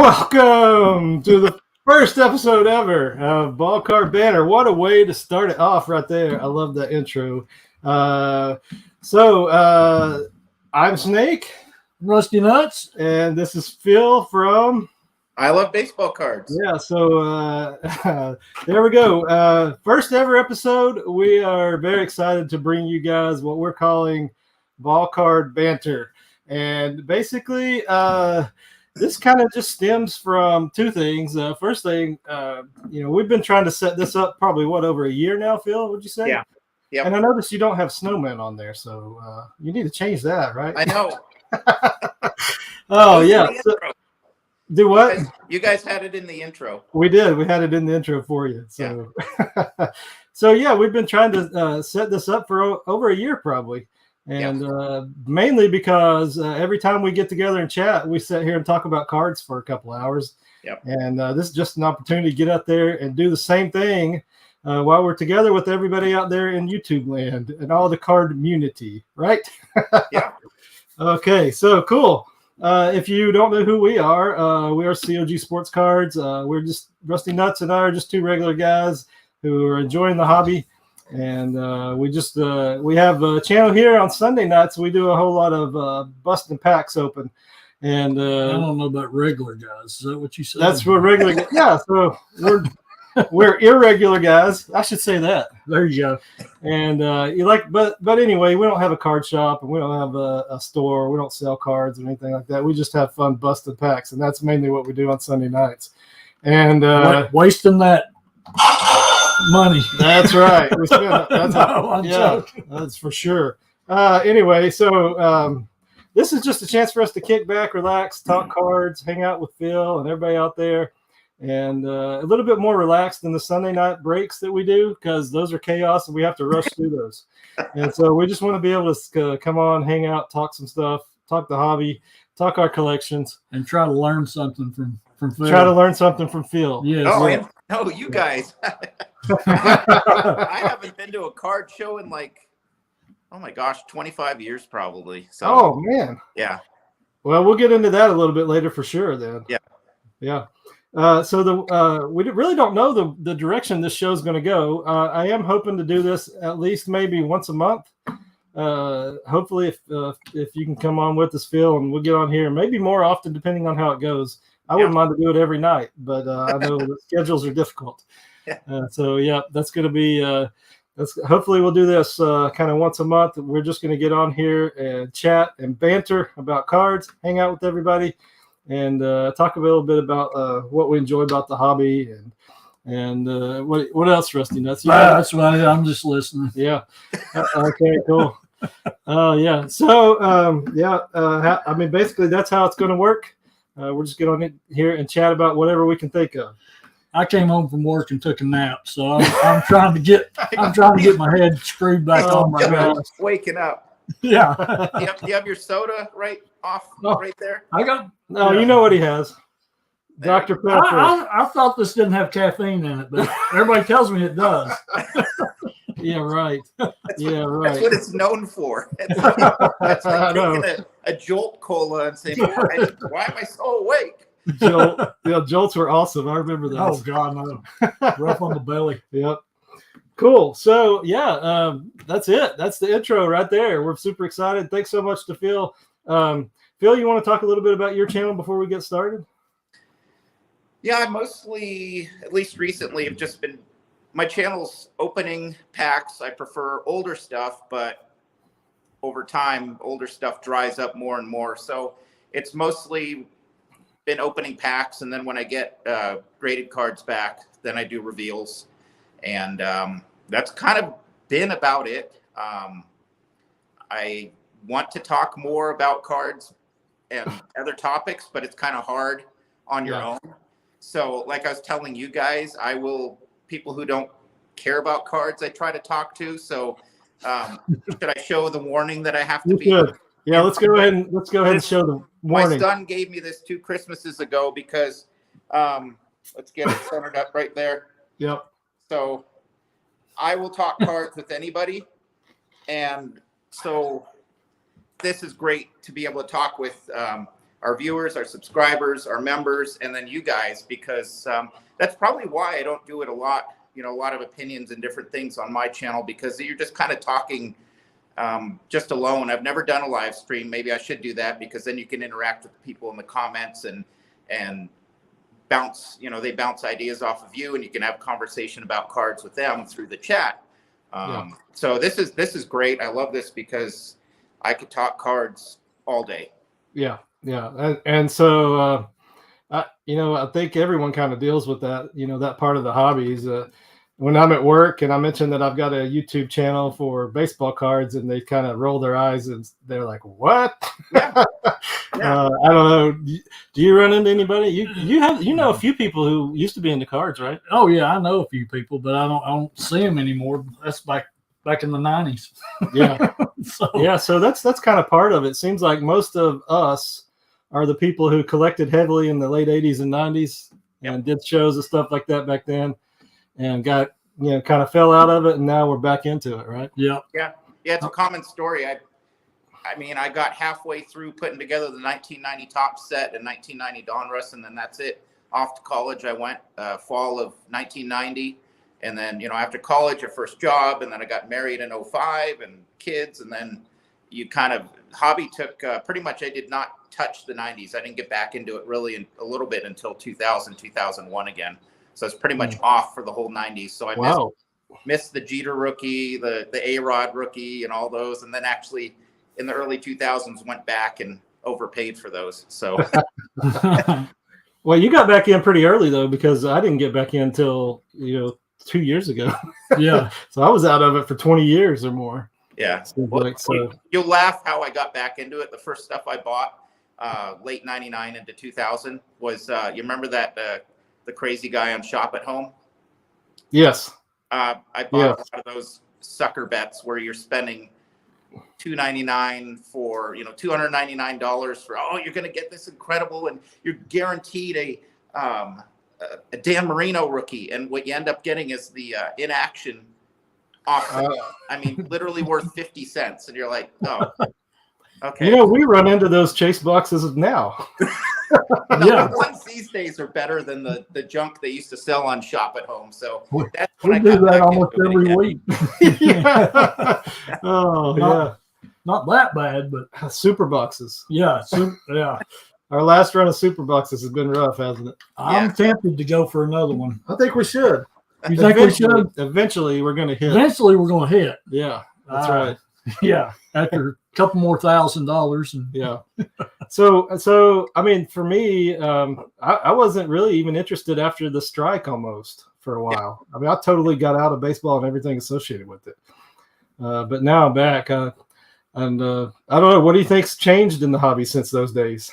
Welcome to the first episode ever of Ball Card Banter. What a way to start it off right there. I love that intro. I'm Snake. Rusty Nuts. And this is Phil from I Love Baseball Cards. Yeah, so there we go. First ever episode. We are very excited to bring you guys what we're calling Ball Card Banter. And basically, this kind of just stems from two things. First thing, we've been trying to set this up probably, over a year now, Phil, would you say? Yeah. Yep. And I noticed you don't have Snowman on there, so you need to change that, right? I know. Oh, yeah. Do what? You guys had it in the intro. We did. We had it in the intro for you. So, yeah. So yeah, we've been trying to set this up for over a year probably. And mainly because every time we get together and chat, we sit here and talk about cards for a couple hours. Yep. And this is just an opportunity to get out there and do the same thing while we're together with everybody out there in YouTube land and all the cardmunity, right? Yeah. Okay, so cool. If you don't know who we are COG Sports Cards. We're just Rusty Nuts and I are just two regular guys who are enjoying the hobby. And we have a channel here on Sunday nights. We do a whole lot of busting packs open. And I don't know about regular guys. Is that what you said? That's what regular. Yeah, so we're irregular guys. I should say that. There you go. And but anyway, we don't have a card shop and we don't have a store. We don't sell cards or anything like that. We just have fun busting packs, and that's mainly what we do on Sunday nights. And wasting that money. That's right. We spend. That's for sure. Anyway, so this is just a chance for us to kick back, relax, talk cards, hang out with Phil and everybody out there, and a little bit more relaxed than the Sunday night breaks that we do, because those are chaos and we have to rush through those. And so we just want to be able to come on, hang out, talk some stuff, talk the hobby, talk our collections, and try to learn something from Phil. Try to learn something from Phil. Yes. No, you guys. I haven't been to a card show in 25 years probably. So. Oh man. Yeah. Well, we'll get into that a little bit later for sure. Then. Yeah. Yeah. So we really don't know the direction this show is going to go. I am hoping to do this at least maybe once a month. Hopefully, if you can come on with us, Phil, and we'll get on here maybe more often depending on how it goes. I wouldn't mind to do it every night, but I know the schedules are difficult. So that's going to be. Hopefully we'll do this kind of once a month. We're just going to get on here and chat and banter about cards, hang out with everybody, and talk a little bit about what we enjoy about the hobby and what else, Rusty Nuts? That's right. I'm just listening. Yeah. Okay. Cool. Yeah. So I mean, basically that's how it's going to work. We're just get on here and chat about whatever we can think of. I came home from work and took a nap, so I'm trying to get my head screwed back on my gosh. Waking up. Yeah. You have your soda right there? I got. No, you know what he has. Dr. Pepper. I thought this didn't have caffeine in it, but everybody tells me it does. Yeah, right. Yeah, right. That's what it's known for. That's like taking a Jolt Cola and saying, why am I so awake? Jolts were awesome. I remember that. Oh, God, no. Rough on the belly. Yep. Cool. So, that's it. That's the intro right there. We're super excited. Thanks so much to Phil. Phil, you want to talk a little bit about your channel before we get started? Yeah, I mostly, at least recently, have just been my channel's opening packs. I prefer older stuff, but over time, older stuff dries up more and more. So it's mostly been opening packs, and then when I get graded cards back, then I do reveals, and that's kind of been about it. I want to talk more about cards and other topics, but it's kind of hard on your own. So like I was telling you guys, people who don't care about cards, I try to talk to. So should I show the warning that I have to be? Yeah, let's go ahead and show the warning. My son gave me this 2 Christmases ago because let's get it centered up right there. Yep. So I will talk cards with anybody, and so this is great to be able to talk with our viewers, our subscribers, our members, and then you guys, because that's probably why I don't do it a lot. A lot of opinions and different things on my channel, because you're just kind of talking just alone. I've never done a live stream. Maybe I should do that, because then you can interact with the people in the comments and bounce, they bounce ideas off of you, and you can have conversation about cards with them through the chat. So this is great. I love this because I could talk cards all day. Yeah. And so, I think everyone kind of deals with that, that part of the hobbies. When I'm at work and I mention that I've got a YouTube channel for baseball cards, and they kind of roll their eyes and they're like, what? Yeah. I don't know. Do you run into anybody? You have, a few people who used to be into cards, right? Oh yeah, I know a few people, but I don't see them anymore. That's back in the 90s. Yeah. So that's kind of part of it. Seems like most of us are the people who collected heavily in the late 80s and 90s and did shows and stuff like that back then, and got, kind of fell out of it, and now we're back into it, right? Yeah. It's a common story. I got halfway through putting together the 1990 top set and 1990 Donruss, and then that's it. Off to college I went, fall of 1990. And then, after college, your first job, and then I got married in 05 and kids. And then hobby took pretty much, I did not touch the 90s. I didn't get back into it really a little bit until 2000, 2001 again. So it's pretty much off for the whole 90s. So I missed the Jeter rookie, the A-Rod rookie, and all those. And then actually in the early 2000s went back and overpaid for those. So. Well, you got back in pretty early, though, because I didn't get back in until, 2 years ago. Yeah. So I was out of it for 20 years or more. Yeah. So. You'll laugh how I got back into it. The first stuff I bought late 99 into 2000 was, you remember that the crazy guy on Shop at Home? Yes. I bought a lot of those sucker bets where you're spending $299 for, $299 for, you're going to get this incredible, and you're guaranteed a Dan Marino rookie, and what you end up getting is the inaction off. Literally worth 50 cents, and you're like, oh, okay. We run into those chase boxes now. The ones these days are better than the junk they used to sell on Shop at Home. So that's when we do that almost every week. Yeah. Not that bad, but super boxes. Yeah. Our last run of super boxes has been rough, hasn't it? I'm tempted to go for another one. I think we should. You think we should? Eventually, we're going to hit. Eventually, we're going to hit. Yeah, that's right. Yeah, after a couple more $1,000. Yeah. So for me, I wasn't really even interested after the strike almost for a while. I totally got out of baseball and everything associated with it. But now I'm back. And I don't know. What do you think's changed in the hobby since those days?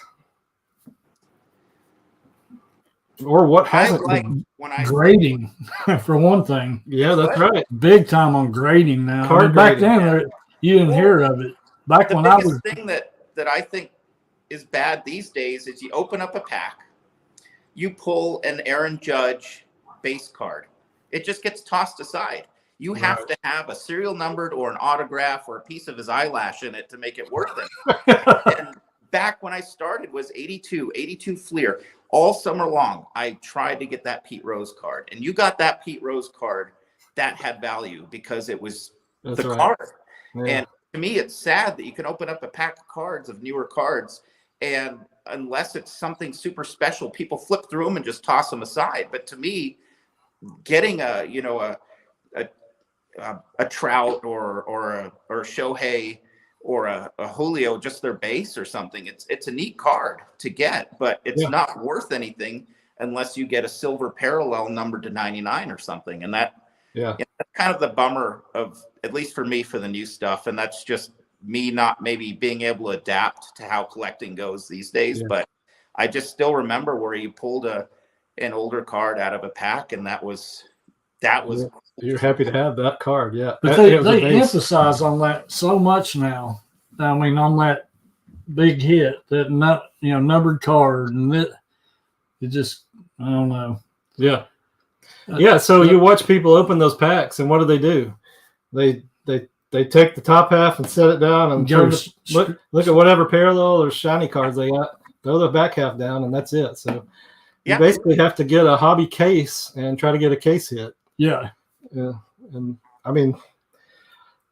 Or what hasn't been? Grading, for one thing. Yeah, that's right. Big time on grading now. Back then, you didn't hear of it. Back when I was. The biggest thing that I think is bad these days is you open up a pack, you pull an Aaron Judge base card. It just gets tossed aside. You have to have a serial numbered or an autograph or a piece of his eyelash in it to make it worth it. And back when I started was 82 Fleer. All summer long, I tried to get that Pete Rose card. And you got that Pete Rose card that had value because it was card. Yeah. And to me, it's sad that you can open up a pack of cards, of newer cards, and unless it's something super special, people flip through them and just toss them aside. But to me, getting a Trout or a Shohei or a Julio, just their base or something, it's a neat card to get, but it's not worth anything unless you get a silver parallel numbered to 99 or something. And that's kind of the bummer of, at least for me, for the new stuff. And that's just me not maybe being able to adapt to how collecting goes these days. But I just still remember where you pulled an older card out of a pack, and that was you're happy to have that card. Yeah. But they emphasize on that so much now. On that big hit, that numbered card, and it just, I don't know. Yeah. Yeah. So you watch people open those packs, and what do? They take the top half and set it down and look at whatever parallel or shiny cards they got. throw the back half down, and that's it. So Yeah. you basically have to get a hobby case and try to get a case hit. Yeah. Yeah, and I mean,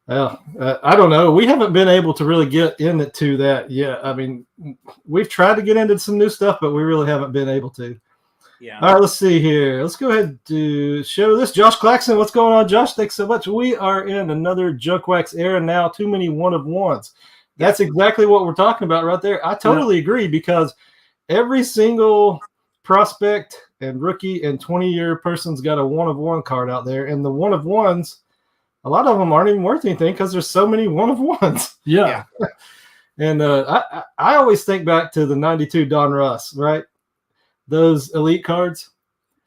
I don't know. We haven't been able to really get into that yet. I mean, we've tried to get into some new stuff, but we really haven't been able to. Yeah. All right, let's see here. Let's go ahead to show this. Josh Claxton, what's going on, Josh? Thanks so much. We are in another junk wax era now. Too many one of ones. That's exactly what we're talking about right there. I totally agree, because every single prospect and rookie and 20-year person's got a one of one card out there, and the one of ones, a lot of them aren't even worth anything because there's so many one of ones. Yeah. And I always think back to the 92 Don Russ, right? Those elite cards.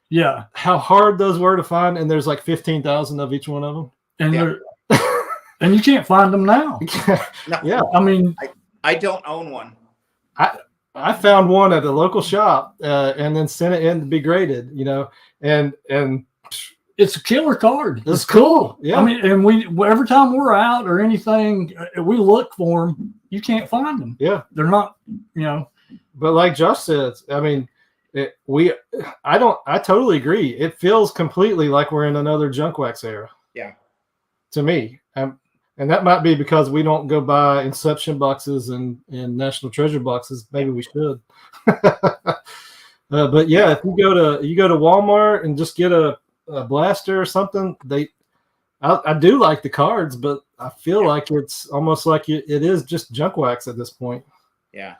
Yeah. How hard those were to find, and there's like 15,000 of each one of them. And and you can't find them now. No, Yeah. I mean, I don't own one. I found one at a local shop and then sent it in to be graded, and it's a killer card. it's cool. Yeah. I mean, and every time we're out or anything, we look for them. You can't find them. Yeah. They're not, But like Josh says, I mean, I totally agree. It feels completely like we're in another junk wax era. Yeah. To me. And that might be because we don't go buy Inception boxes and National Treasure boxes. Maybe we should. But yeah, if you go to Walmart and just get a blaster or something, I do like the cards, but I feel like it's almost like it is just junk wax at this point. Yeah.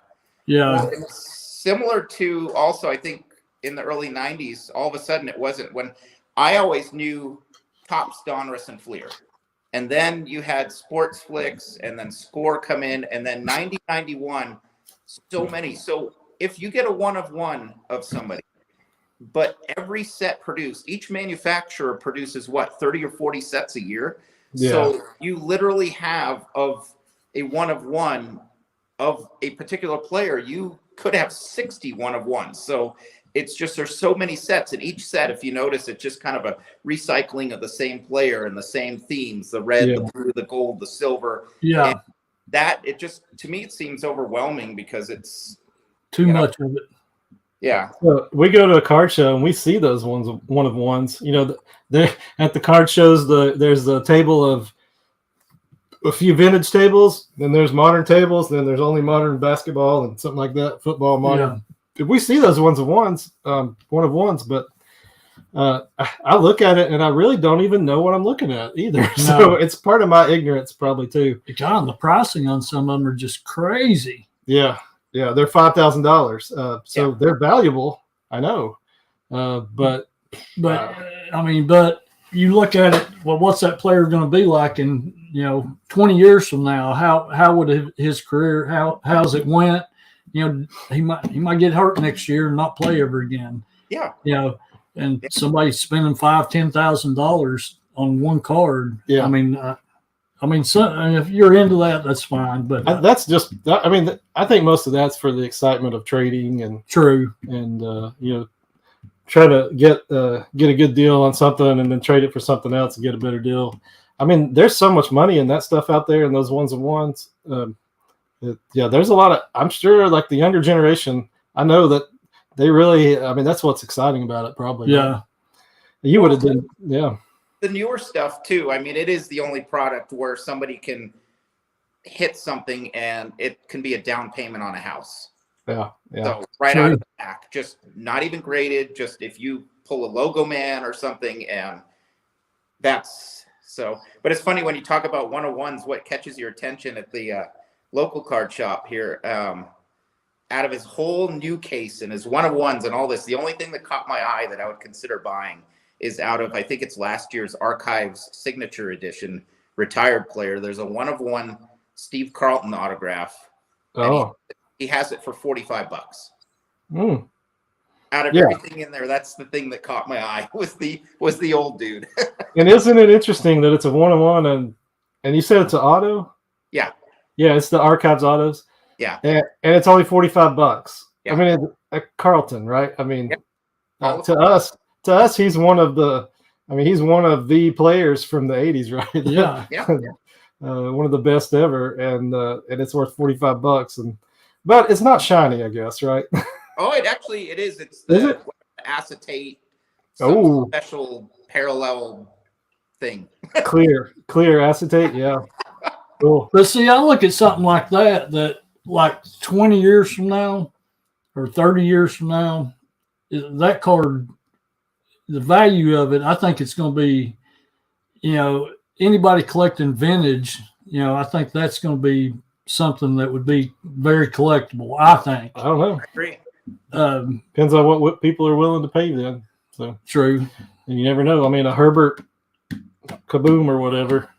Yeah. Well, it's similar to also, I think in the early 90s, all of a sudden it wasn't when I always knew Topps, Donruss, and Fleer. And then you had Sports Flicks and then Score come in, and then 90, 91, so many. So if you get a one of one of somebody, but every set produced, each manufacturer produces what, 30 or 40 sets a year? Yeah. So you literally have of a one of one of a particular player, you could have 60 one of ones. So it's just, there's so many sets, and each set, if you notice, it's just kind of a recycling of the same player and the same themes, the red, the blue, the gold, the silver. Yeah. And that, it just, to me, it seems overwhelming because it's Too much of it. Yeah. So we go to a card show and we see those one of ones. They're at the card shows. There's the table of a few vintage tables, then there's modern tables, then there's only modern basketball and something like that, football, modern. Yeah. We see those one of ones, but I look at it and I really don't even know what I'm looking at either. No. So it's part of my ignorance probably too. God, the pricing on some of them are just crazy. Yeah. Yeah, they're $5,000. So they're valuable. I know. But you look at it, well, what's that player going to be like in 20 years from now? How would his career, how's it went? He might get hurt next year and not play ever again. Yeah. And somebody's spending $5,000-$10,000 on one card. Yeah. If you're into that, that's fine. But that's just, I think most of that's for the excitement of trading and true. And, try to get a good deal on something and then trade it for something else and get a better deal. There's so much money in that stuff out there in those ones and ones. There's a lot of, I'm sure like the younger generation, I know that they really, that's what's exciting about it probably. Yeah. Right? You would have been, yeah. The newer stuff too. It is the only product where somebody can hit something and it can be a down payment on a house. Yeah. So out of the back, just not even graded. Just if you pull a logo man or something, and that's so. But it's funny when you talk about one of ones. What catches your attention at the local card shop here? Out of his whole new case and his one of ones and all this, the only thing that caught my eye that I would consider buying is out of, I think it's last year's Archives Signature Edition retired player. There's a one of one Steve Carlton autograph. Oh. He has it for $45. Out of everything in there, that's the thing that caught my eye was the old dude. And isn't it interesting that it's a one of one and you said it's an auto? Yeah. Yeah, it's the Archives autos. Yeah. And it's only $45. Yeah. It's a Carlton, right? To us, he's one of the players from the 80s, right? Yeah. One of the best ever, and it's worth $45. but it's not shiny, I guess, right? Oh, it is. It's Is the it? acetate, Oh. some special parallel thing. Clear acetate. Yeah. Cool. But see, I look at something like that like 20 years from now or 30 years from now, that card, the value of it, I think it's going to be, anybody collecting vintage, I think that's going to be something that would be very collectible, I think. I don't know. I agree. Depends on what people are willing to pay then. So True. And you never know. I mean, a Herbert Kaboom or whatever,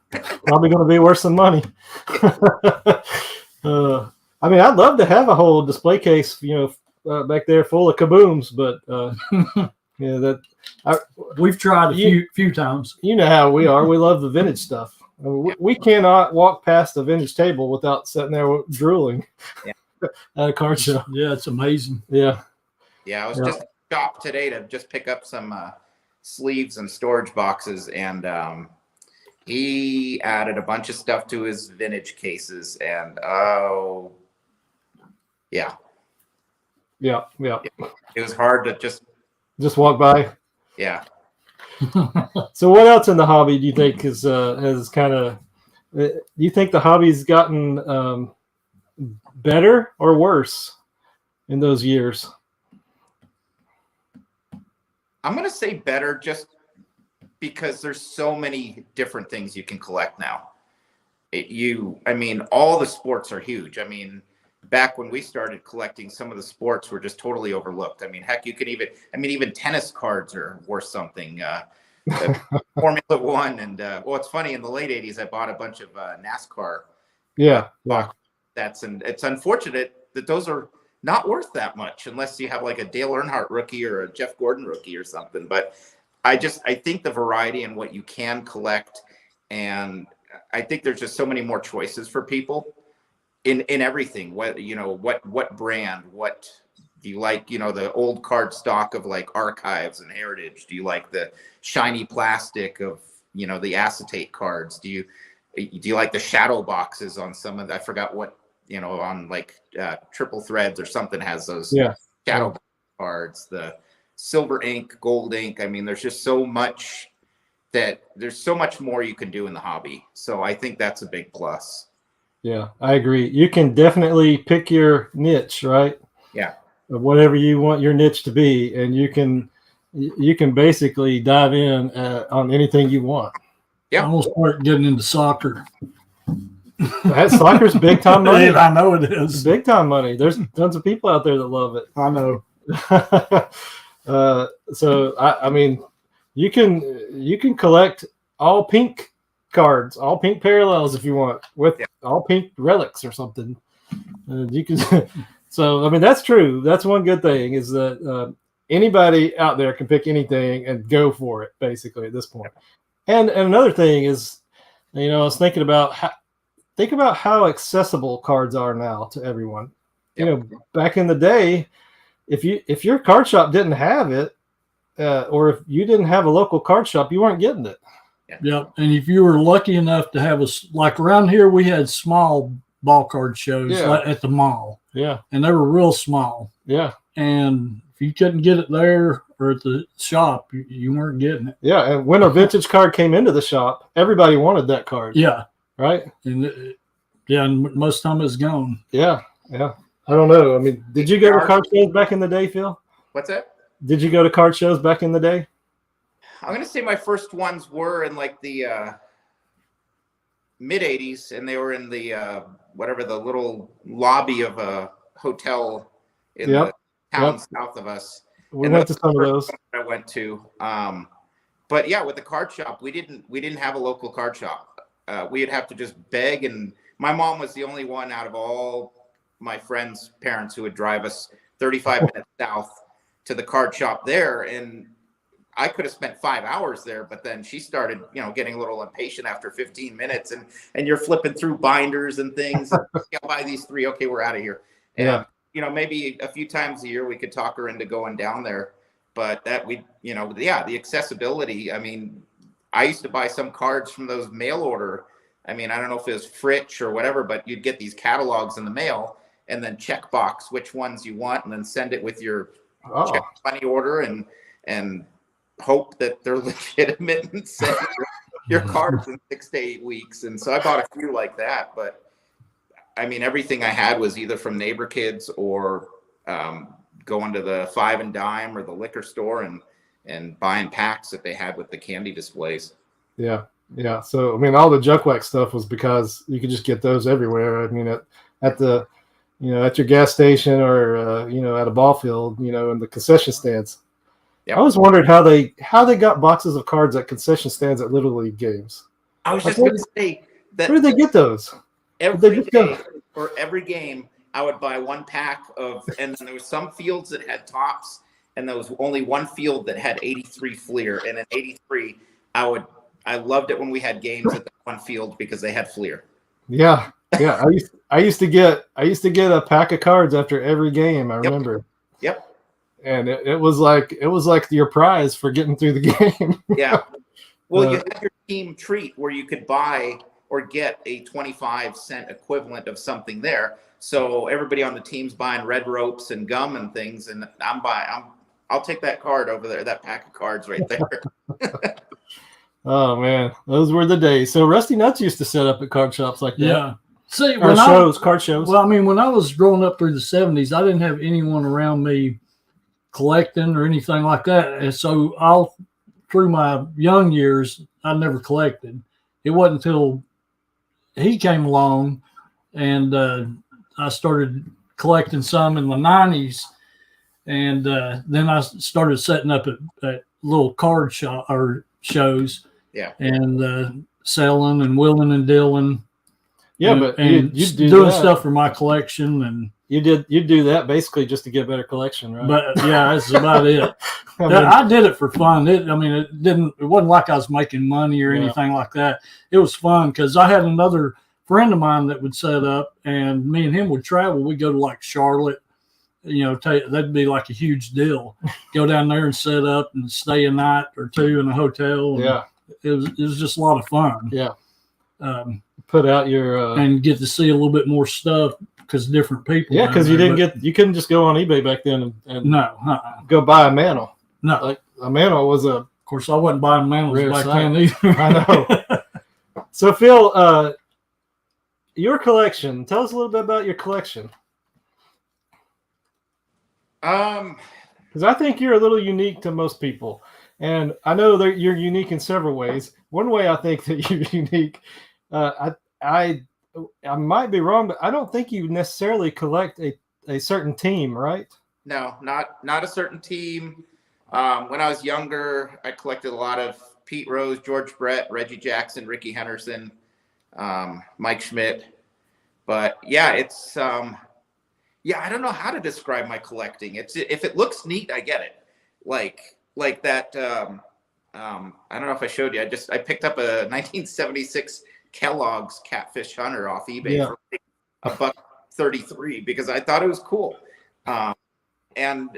probably going to be worth some money. I mean, I'd love to have a whole display case, back there full of Kabooms, but we've tried a few times. You know how we are. We love the vintage stuff. I mean, we cannot walk past a vintage table without sitting there drooling at a card show. Yeah, it's amazing. Yeah. Yeah, I was just stopped today to just pick up some sleeves and storage boxes, and he added a bunch of stuff to his vintage cases, and yeah, it was hard to just walk by. Yeah. So what else in the hobby do you think has kind of? Do you think the hobby's gotten better or worse in those years? I'm going to say better, just because there's so many different things you can collect now. I mean, all the sports are huge. I mean, back when we started collecting, some of the sports were just totally overlooked. I mean, heck, you can even tennis cards are worth something. Formula One, and it's funny, in the late 80s, I bought a bunch of NASCAR. And it's unfortunate that those are not worth that much unless you have like a Dale Earnhardt rookie or a Jeff Gordon rookie or something. But I think the variety and what you can collect, and I think there's just so many more choices for people in everything. What brand, what do you like? The old card stock of like Archives and Heritage. Do you like the shiny plastic of the acetate cards? Do you like the shadow boxes on some of I forgot what on like Triple Threads or something has those shadow cards, the silver ink, gold ink. I mean, there's just so much there's so much more you can do in the hobby. So I think that's a big plus. Yeah, I agree. You can definitely pick your niche, right? Yeah. Whatever you want your niche to be, and you can basically dive in on anything you want. Yeah. I'm gonna start getting into soccer. Soccer's big time money. I know it is. It's big time money. There's tons of people out there that love it. I know. So I mean, you can collect all pink cards, all pink parallels if you want, with all pink relics or something. You can. So I mean, that's true. That's one good thing, is that anybody out there can pick anything and go for it, basically, at this point. And another thing is, I was thinking about how accessible cards are now to everyone. Back in the day, if your card shop didn't have it, or if you didn't have a local card shop, you weren't getting it. Yeah, and if you were lucky enough to have like around here, we had small ball card shows at the mall. Yeah, and they were real small. Yeah, and if you couldn't get it there or at the shop, you weren't getting it. Yeah, and when a vintage card came into the shop, everybody wanted that card. Yeah, right. And and most of the time it's gone. Yeah. I don't know. I mean, did you go to card shows back in the day, Phil? What's that? Did you go to card shows back in the day? I'm going to say my first ones were in like the mid 80s, and they were in the the little lobby of a hotel in the town south of us. We went to some of those. I went to, but yeah, with the card shop, we didn't have a local card shop. We'd have to just beg, and my mom was the only one out of all my friends' parents who would drive us 35 minutes south to the card shop there, and I could have spent 5 hours there, but then she started, getting a little impatient after 15 minutes, and you're flipping through binders and things. I'll buy these 3. Okay, we're out of here. And, maybe a few times a year we could talk her into going down there, but the accessibility. I mean, I used to buy some cards from those mail order. I mean, I don't know if it was Fritch or whatever, but you'd get these catalogs in the mail, and then check box which ones you want, and then send it with your check Oh, money order, and hope that they're legitimate and send your cards in 6 to 8 weeks. And so I bought a few like that, but I mean, everything I had was either from neighbor kids or going to the Five and Dime or the liquor store and buying packs that they had with the candy displays. yeah. Yeah. So, I mean, all the junk wax stuff was because you could just get those everywhere. I mean, at the, at your gas station or, at a ball field, in the concession stands. Yep. I always wondered how they got boxes of cards at concession stands at Little League games. I was just going to say that. Where did they get those? Every day or every game, I would buy one pack and then there was some fields that had tops, and there was only one field that had 83 Fleer. And in 83, I loved it when we had games at that one field because they had Fleer. Yeah. Yeah. I used to get a pack of cards after every game. I remember. Yep. And it was like your prize for getting through the game. Yeah. Well, you had your team treat where you could buy or get a 25-cent equivalent of something there. So everybody on the team's buying red ropes and gum and things, and I'll take that card over there, that pack of cards right there. Oh man, those were the days. So Rusty Nuts used to set up at card shops like that. Yeah. See, card shows. Well, I mean, when I was growing up through the 70s, I didn't have anyone around me collecting or anything like that. And so all through my young years, I never collected. It wasn't until he came along and I started collecting some in the 90s. And then I started setting up at little card shop or shows. Yeah. And selling and willing and dealing. Yeah, and, but and you do doing that. stuff for my collection, and you do that basically just to get better collection, right? But yeah, that's about it. I mean, I did it for fun. It wasn't like I was making money or anything like that. It was fun because I had another friend of mine that would set up, and me and him would travel. We'd go to like Charlotte, that'd be like a huge deal. Go down there and set up and stay a night or two in a hotel. Yeah, it was just a lot of fun. Yeah. Put out your and get to see a little bit more stuff because different people. Yeah, because you couldn't just go on eBay back then and no, go buy a mantle. No, like a mantle was Of course, I wasn't buying mantles back then either. I know. So Phil, your collection. Tell us a little bit about your collection. Because I think you're a little unique to most people, and I know that you're unique in several ways. One way I think that you're unique. I might be wrong, but I don't think you necessarily collect a certain team, right? No, not a certain team. When I was younger, I collected a lot of Pete Rose, George Brett, Reggie Jackson, Ricky Henderson, Mike Schmidt. But yeah, it's I don't know how to describe my collecting. If it looks neat, I get it. Like that. I don't know if I showed you. I picked up a 1976 Kellogg's Catfish Hunter off eBay for like $1.33 because I thought it was cool. And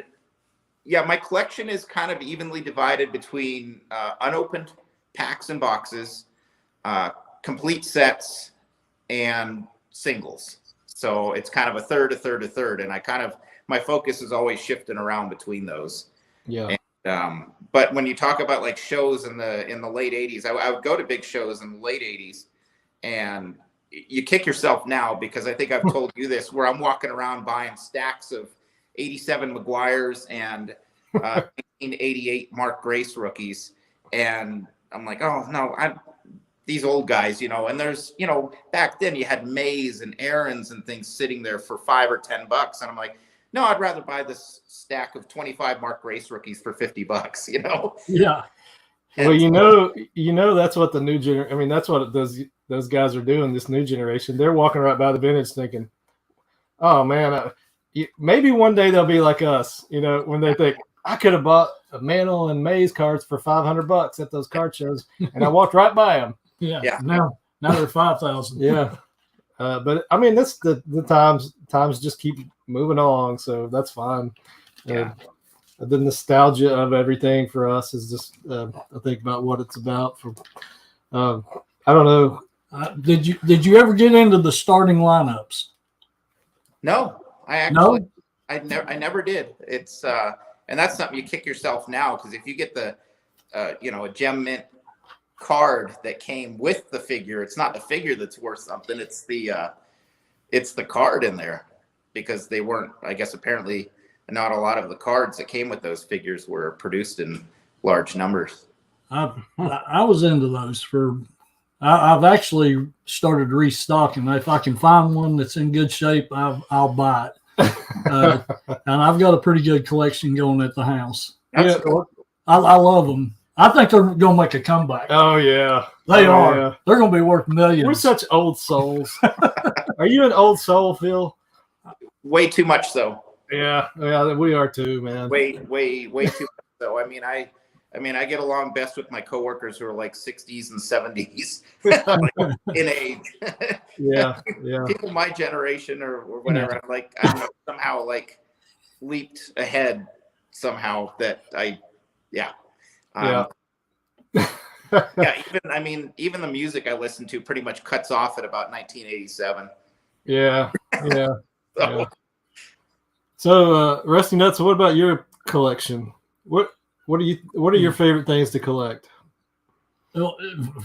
yeah, my collection is kind of evenly divided between unopened packs and boxes, complete sets, and singles. So it's kind of a third, and my focus is always shifting around between those. Yeah. And, but when you talk about like shows in the late 80s, I would go to big shows in the late 80s, and you kick yourself now because I think I've told you this, where I'm walking around buying stacks of 87 McGuire's and 1988 Mark Grace rookies. And I'm like, oh no, these old guys, and there's, back then you had Mays and Aaron's and things sitting there for $5 or $10. And I'm like, no, I'd rather buy this stack of 25 Mark Grace rookies for $50, Yeah. Well, that's what the new generation, that's what those guys are doing, this new generation. They're walking right by the vintage thinking, oh man, maybe one day they'll be like us, when they think, I could have bought a Mantle and Mays cards for $500 at those card shows, and I walked right by them. Yeah. Now they're 5,000. Yeah. But that's the times just keep moving along. So that's fine. Yeah. The nostalgia of everything for us is just, I think about what it's about I don't know. Did you ever get into the starting lineups? No. I never did. It's and that's something you kick yourself now, because if you get the a gem mint card that came with the figure, it's not the figure that's worth something. It's the card in there, because they weren't. I guess apparently not a lot of the cards that came with those figures were produced in large numbers. I was into those I've actually started restocking. If I can find one that's in good shape, I'll buy it. And I've got a pretty good collection going at the house. Cool. I love them. I think they're going to make a comeback. Oh yeah, they are. Yeah. They're going to be worth millions. We're such old souls. Are you an old soul, Phil? Way too much so. Yeah, we are too, man. Way too much so. I mean, I get along best with my coworkers who are like 60s and 70s like, in age. Yeah. People my generation or whatever, I'm like, I don't know, somehow like leaped ahead somehow that yeah, even the music I listen to pretty much cuts off at about 1987. Yeah. So, Rusty Nuts, what about your collection? What are your favorite things to collect? Well,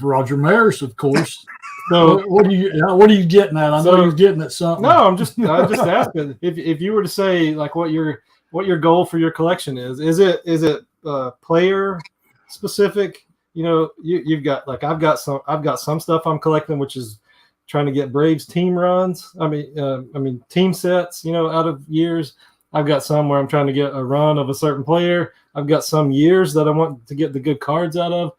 Roger Maris, of course. So what are you getting at? I know you're getting at something. No, I'm just asking if you were to say like what your goal for your collection is. Is it player specific? You've got like I've got some stuff I'm collecting, which is trying to get Braves team runs. I mean team sets. Out of years. I've got some where I'm trying to get a run of a certain player. I've got some years that I want to get the good cards out of.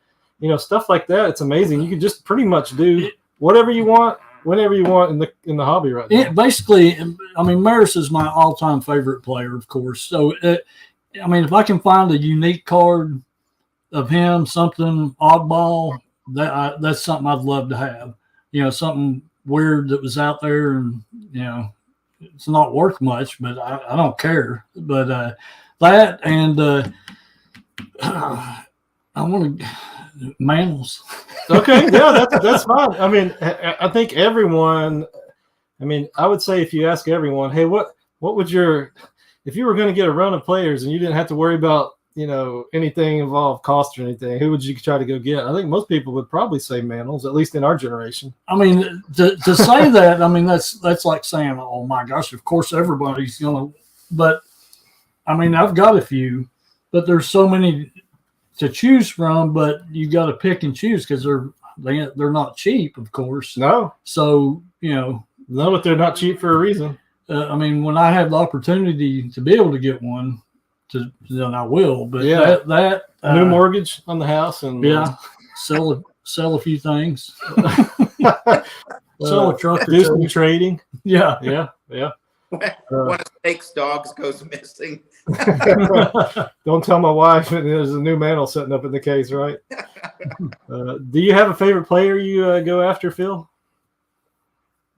Stuff like that. It's amazing. You can just pretty much do whatever you want, whenever you want in the hobby right now. Basically, I mean, Maris is my all-time favorite player, of course. So, if I can find a unique card of him, something oddball, that's something I'd love to have. Something weird that was out there, and it's not worth much, but I don't care. But that and I want to Manels. Okay, yeah, that's fine. I mean, I think everyone. I mean, I would say if you ask everyone, hey, what would if you were going to get a run of players and you didn't have to worry about anything involved cost or anything, who would you try to go get? I think most people would probably say Manels, at least in our generation. I mean, to say that, I mean that's like saying, oh my gosh, of course everybody's gonna. But I mean, I've got a few, but there's so many to choose from. But you got to pick and choose because they're not cheap, of course. No. So no, but they're not cheap for a reason. I mean, when I have the opportunity to be able to get one, then I will. But yeah, that new mortgage on the house and sell a few things, sell a truck, do some trading. Yeah. One of Snake's dogs goes missing. Don't tell my wife there's a new mantle sitting up in the case, right? Do you have a favorite player you go after, Phil?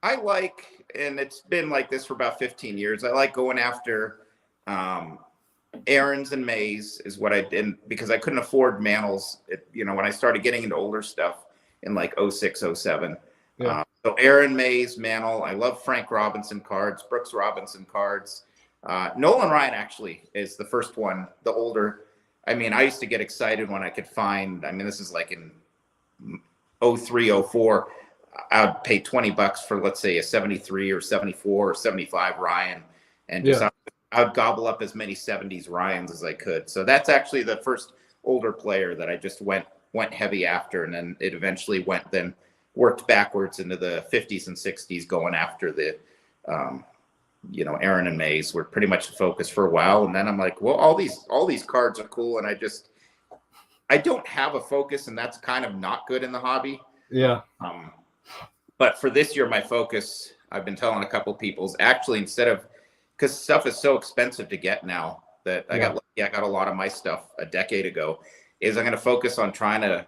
I like, and it's been like this for about 15 years, I like going after Aaron's and Mays is what I did, because I couldn't afford Mantles, when I started getting into older stuff in like 06, 07. Yeah. So Aaron, Mays, Mantle. I love Frank Robinson cards, Brooks Robinson cards. Nolan Ryan actually is the first one, the older. I mean, I used to get excited when I could find, this is like in 03, 04. I would pay $20 for, let's say, a 73 or 74 or 75 Ryan. And just I would gobble up as many 70s Ryans as I could. So that's actually the first older player that I just went heavy after. And then it eventually worked backwards into the 50s and 60s going after the, Aaron and Mays were pretty much the focus for a while. And then I'm like, well, all these cards are cool. And I don't have a focus, and that's kind of not good in the hobby. Yeah. But for this year, my focus, I've been telling a couple people, is actually because stuff is so expensive to get now that I got a lot of my stuff a decade ago, is I'm going to focus on trying to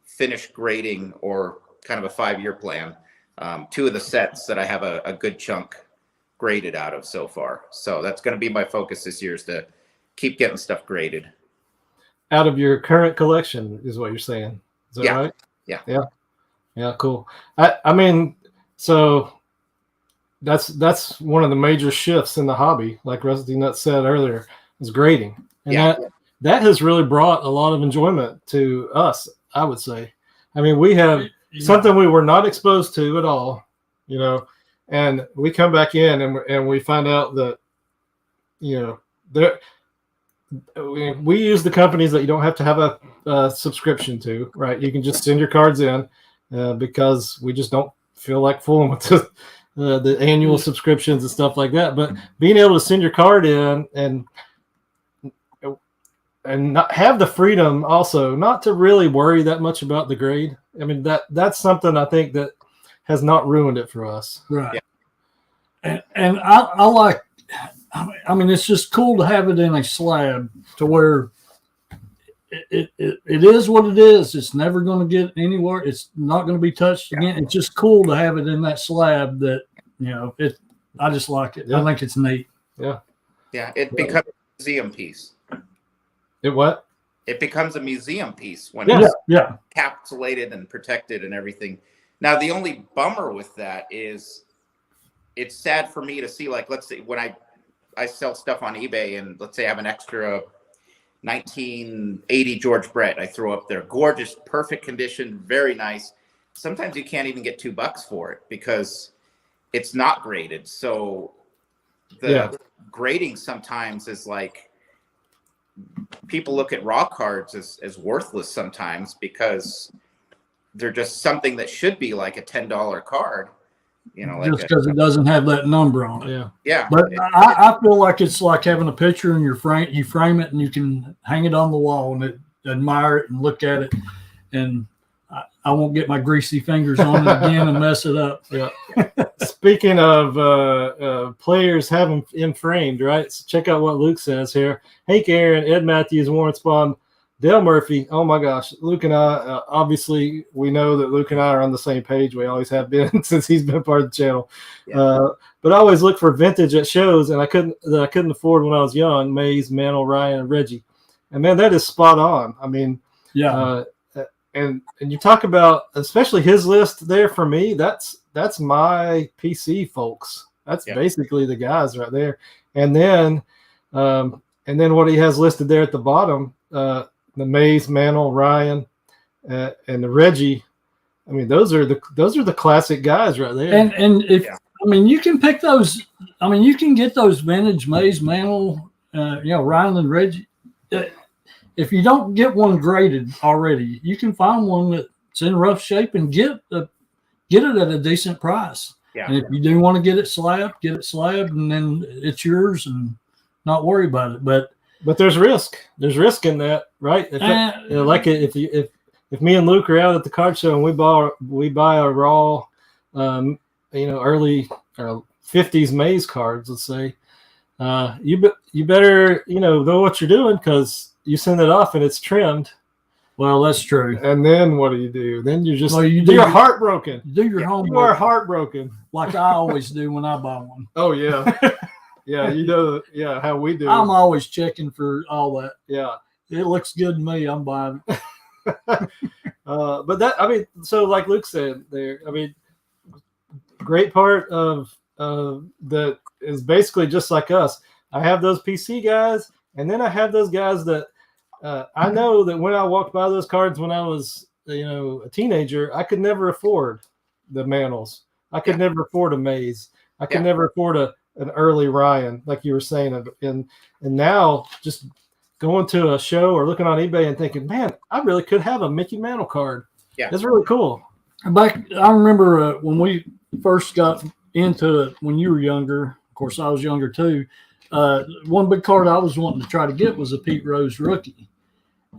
finish grading, or kind of a 5-year plan. 2 of the sets that I have a good chunk graded out of so far. So that's going to be my focus this year, is to keep getting stuff graded. Out of your current collection is what you're saying. Is that right? Yeah. Yeah, cool. I mean, so that's one of the major shifts in the hobby, like Rusty Nut said earlier, is grading. And that has really brought a lot of enjoyment to us, I would say. I mean, we have something we were not exposed to at all, you know, and we come back in and we find out that, you know, we use the companies that you don't have to have a subscription to, right? You can just send your cards in because we just don't feel like fooling with the annual subscriptions and stuff like that. But being able to send your card in and not have the freedom also not to really worry that much about the grade. I mean, that's something I think that has not ruined it for us. Right. Yeah. And I like, I mean, it's just cool to have it in a slab to where it is what it is. It's never going to get anywhere. It's not going to be touched again. It's just cool to have it in that slab that, you know, I just like it. I think it's neat. Yeah. Yeah. It becomes a museum piece. It what? It becomes a museum piece when it's encapsulated and protected and everything. Now, the only bummer with that is it's sad for me to see, like, let's say when I sell stuff on eBay and let's say I have an extra 1980 George Brett I throw up there. Gorgeous, perfect condition, very nice. Sometimes you can't even get $2 for it because it's not graded. So the grading sometimes is like, people look at raw cards as worthless sometimes because they're just something that should be like a $10 card, you know, like just because it doesn't have that number on it. Yeah. But I feel like it's like having a picture in your frame. You frame it and you can hang it on the wall and admire it and look at it. And I won't get my greasy fingers on it again and mess it up. Yeah. Speaking of players having in framed, right? So check out what Luke says here. Hank Aaron, Ed Matthews, Warren Spahn, Dale Murphy. Oh my gosh, Luke and I. Obviously, we know that Luke and I are on the same page. We always have been since he's been part of the channel. Yeah. But I always look for vintage at shows, and I couldn't afford when I was young. Mays, Mantle, Ryan, and Reggie. And man, that is spot on. I mean, and you talk about, especially his list there for me, that's my PC folks. That's basically the guys right there. And then what he has listed there at the bottom, the Mays, Mantle, Ryan, and the Reggie. I mean, those are the classic guys right there. And if I mean, you can pick those. I mean, you can get those vintage Mays, Mantle, Ryan and Reggie. If you don't get one graded already, you can find one that's in rough shape and get it at a decent price. Yeah. And if you do want to get it slabbed, and then it's yours and not worry about it. But there's risk. There's risk in that, right? If me and Luke are out at the card show and we buy a raw, early 50s Maze cards, let's say, you better know what you're doing because you send it off and it's trimmed. Well, that's true. And then what do? Then you're just you're heartbroken. Do your homework. You are heartbroken, like I always do when I buy one. Oh yeah, yeah. How we do. I'm always checking for all that. Yeah, it looks good to me. I'm buying it. But that, I mean, so like Luke said there, I mean, great part of that is basically just like us. I have those PC guys, and then I have those guys that I know that when I walked by those cards when I was, a teenager, I could never afford the Mantles. I could never afford a Maze. I could never afford an early Ryan, like you were saying. And now just going to a show or looking on eBay and thinking, man, I really could have a Mickey Mantle card. Yeah, it's really cool. I remember when we first got into it when you were younger. Of course, I was younger too. One big card I was wanting to try to get was a Pete Rose rookie.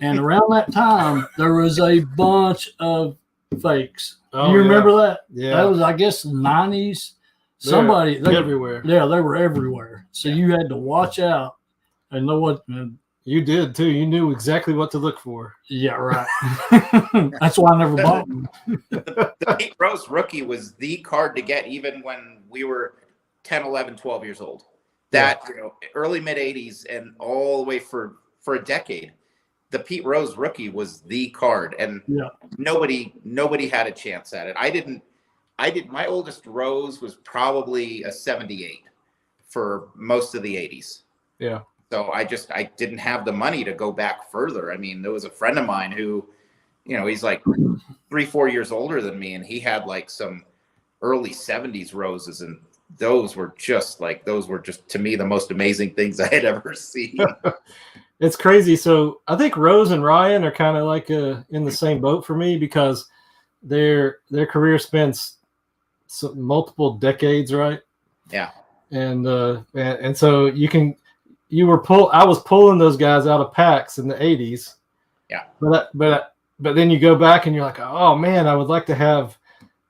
And around that time, there was a bunch of fakes. Do you remember that? Yeah. That was, I guess, the 90s. They everywhere. Yeah, they were everywhere. So you had to watch out and know what. You did, too. You knew exactly what to look for. Yeah, right. That's why I never bought them. The Pete Rose rookie was the card to get even when we were 10, 11, 12 years old. That, early mid-'80s and all the way for a decade, the Pete Rose rookie was the card, and nobody had a chance at it. my oldest rose was probably a 78 for most of the 80s. Yeah. So I didn't have the money to go back further. I mean, there was a friend of mine who, he's like 3-4 years older than me, and he had like some early 70s roses, and those were just to me the most amazing things I had ever seen. It's crazy. So I think Rose and Ryan are kind of like in the same boat for me, because their career spans multiple decades, right? Yeah. And so I was pulling those guys out of packs in the 80s. Yeah. But then you go back and you're like, oh man, I would like to have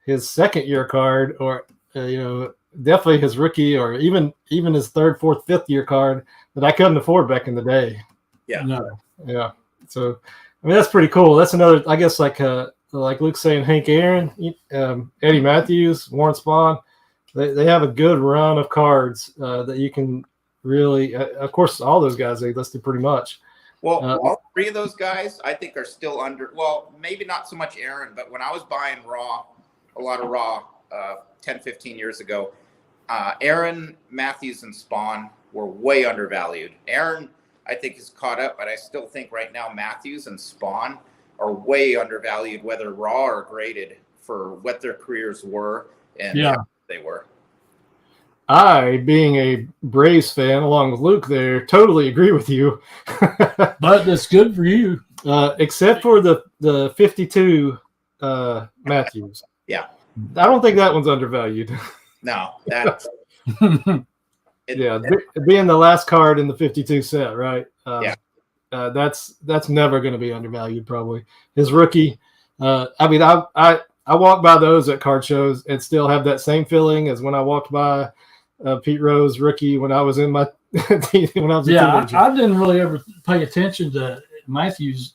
his second year card, or definitely his rookie, or even his third, fourth, fifth year card that I couldn't afford back in the day. Yeah. No. Yeah. So I mean, that's pretty cool. That's another, I guess, like Luke's saying, Hank Aaron, Eddie Matthews, Warren Spahn, they have a good run of cards that you can really, of course, all those guys they listed pretty much. Well, all three of those guys, I think, are still under. Well, maybe not so much Aaron, but when I was buying a lot of raw 10, 15 years ago, Aaron, Matthews, and Spahn were way undervalued. Aaron, I think, is caught up, but I still think right now Matthews and Spahn are way undervalued, whether raw or graded, for what their careers were and how they were. I, being a Braves fan, along with Luke there, totally agree with you. But that's good for you. Except for the 52 Matthews. Yeah. I don't think that one's undervalued. No, that. Being the last card in the 52 set, right? That's never going to be undervalued, probably. His rookie. I mean, I walk by those at card shows and still have that same feeling as when I walked by Pete Rose rookie when I was in my when I was a teenager. I didn't really ever pay attention to Matthews'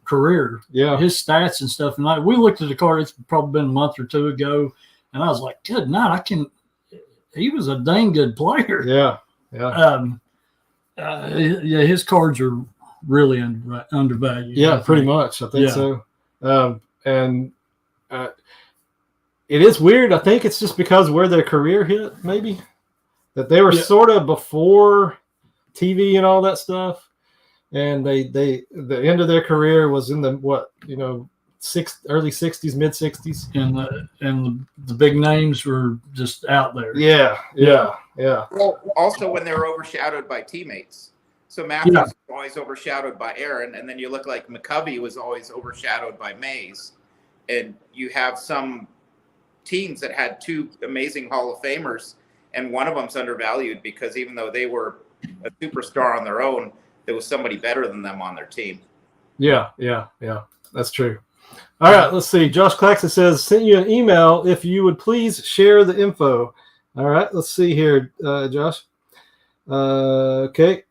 career, his stats and stuff. And we looked at the card. It's probably been a month or two ago, and I was like, "Good night." He was a dang good player. Yeah. His cards are really undervalued. Yeah, pretty much. I think so. It is weird. I think it's just because where their career hit, maybe, that they were sort of before TV and all that stuff, and the end of their career was in the early 60s, mid 60s, and the big names were just out there. Yeah. Well, also when they were overshadowed by teammates. So Matthews was always overshadowed by Aaron, and then you look like McCovey was always overshadowed by Mays, and you have some teams that had two amazing Hall of Famers, and one of them's undervalued because even though they were a superstar on their own, there was somebody better than them on their team. Yeah, that's true. All right, let's see. Josh Claxton says, sent you an email if you would please share the info. All right, let's see here, Josh. Okay.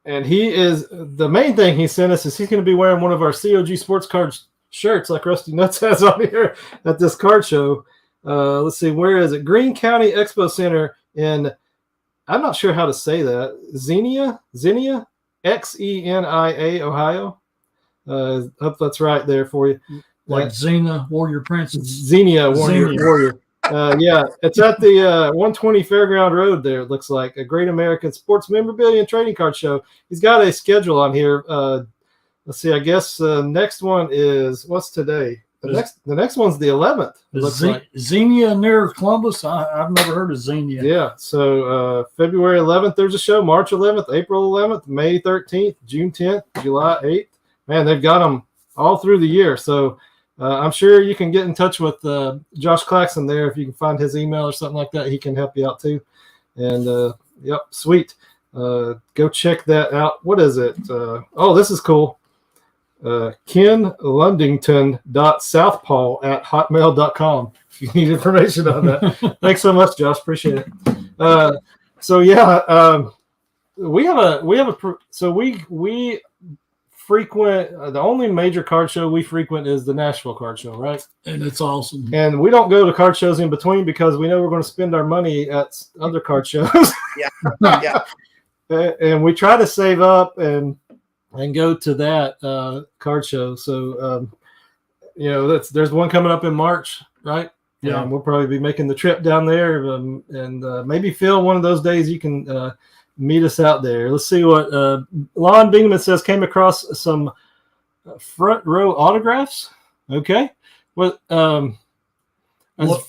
And the main thing he sent us is he's going to be wearing one of our COG Sports Cards shirts like Rusty Nuts has on here at this card show. Let's see, where is it? Greene County Expo Center in, I'm not sure how to say that, Xenia, Xenia, Ohio. Hope that's right there for you. Like Xena, Warrior Princess. Xenia, Warrior. It's at the 120 Fairground Road there, it looks like. A Great American Sports Memorabilia and Trading Card Show. He's got a schedule on here. Let's see, I guess next one is, what's today? The next one's the 11th. Xenia near Columbus? I've never heard of Xenia. Yeah, so February 11th, there's a show. March 11th, April 11th, May 13th, June 10th, July 8th. Man, they've got them all through the year. So I'm sure you can get in touch with Josh Claxton there. If you can find his email or something like that, he can help you out too. And, sweet. Go check that out. What is it? This is cool. kenlundington.southpaw@hotmail.com if you need information on that. Thanks so much, Josh. Appreciate it. We frequent the only major card show we frequent is the Nashville Card Show, right? And it's awesome. And we don't go to card shows in between because we know we're going to spend our money at other card shows. Yeah. And we try to save up and go to that card show. So, there's one coming up in March, right? Yeah. And we'll probably be making the trip down there, and maybe Phil, one of those days you can meet us out there. Let's see what Lon Bingman says. Came across some front row autographs. Okay, what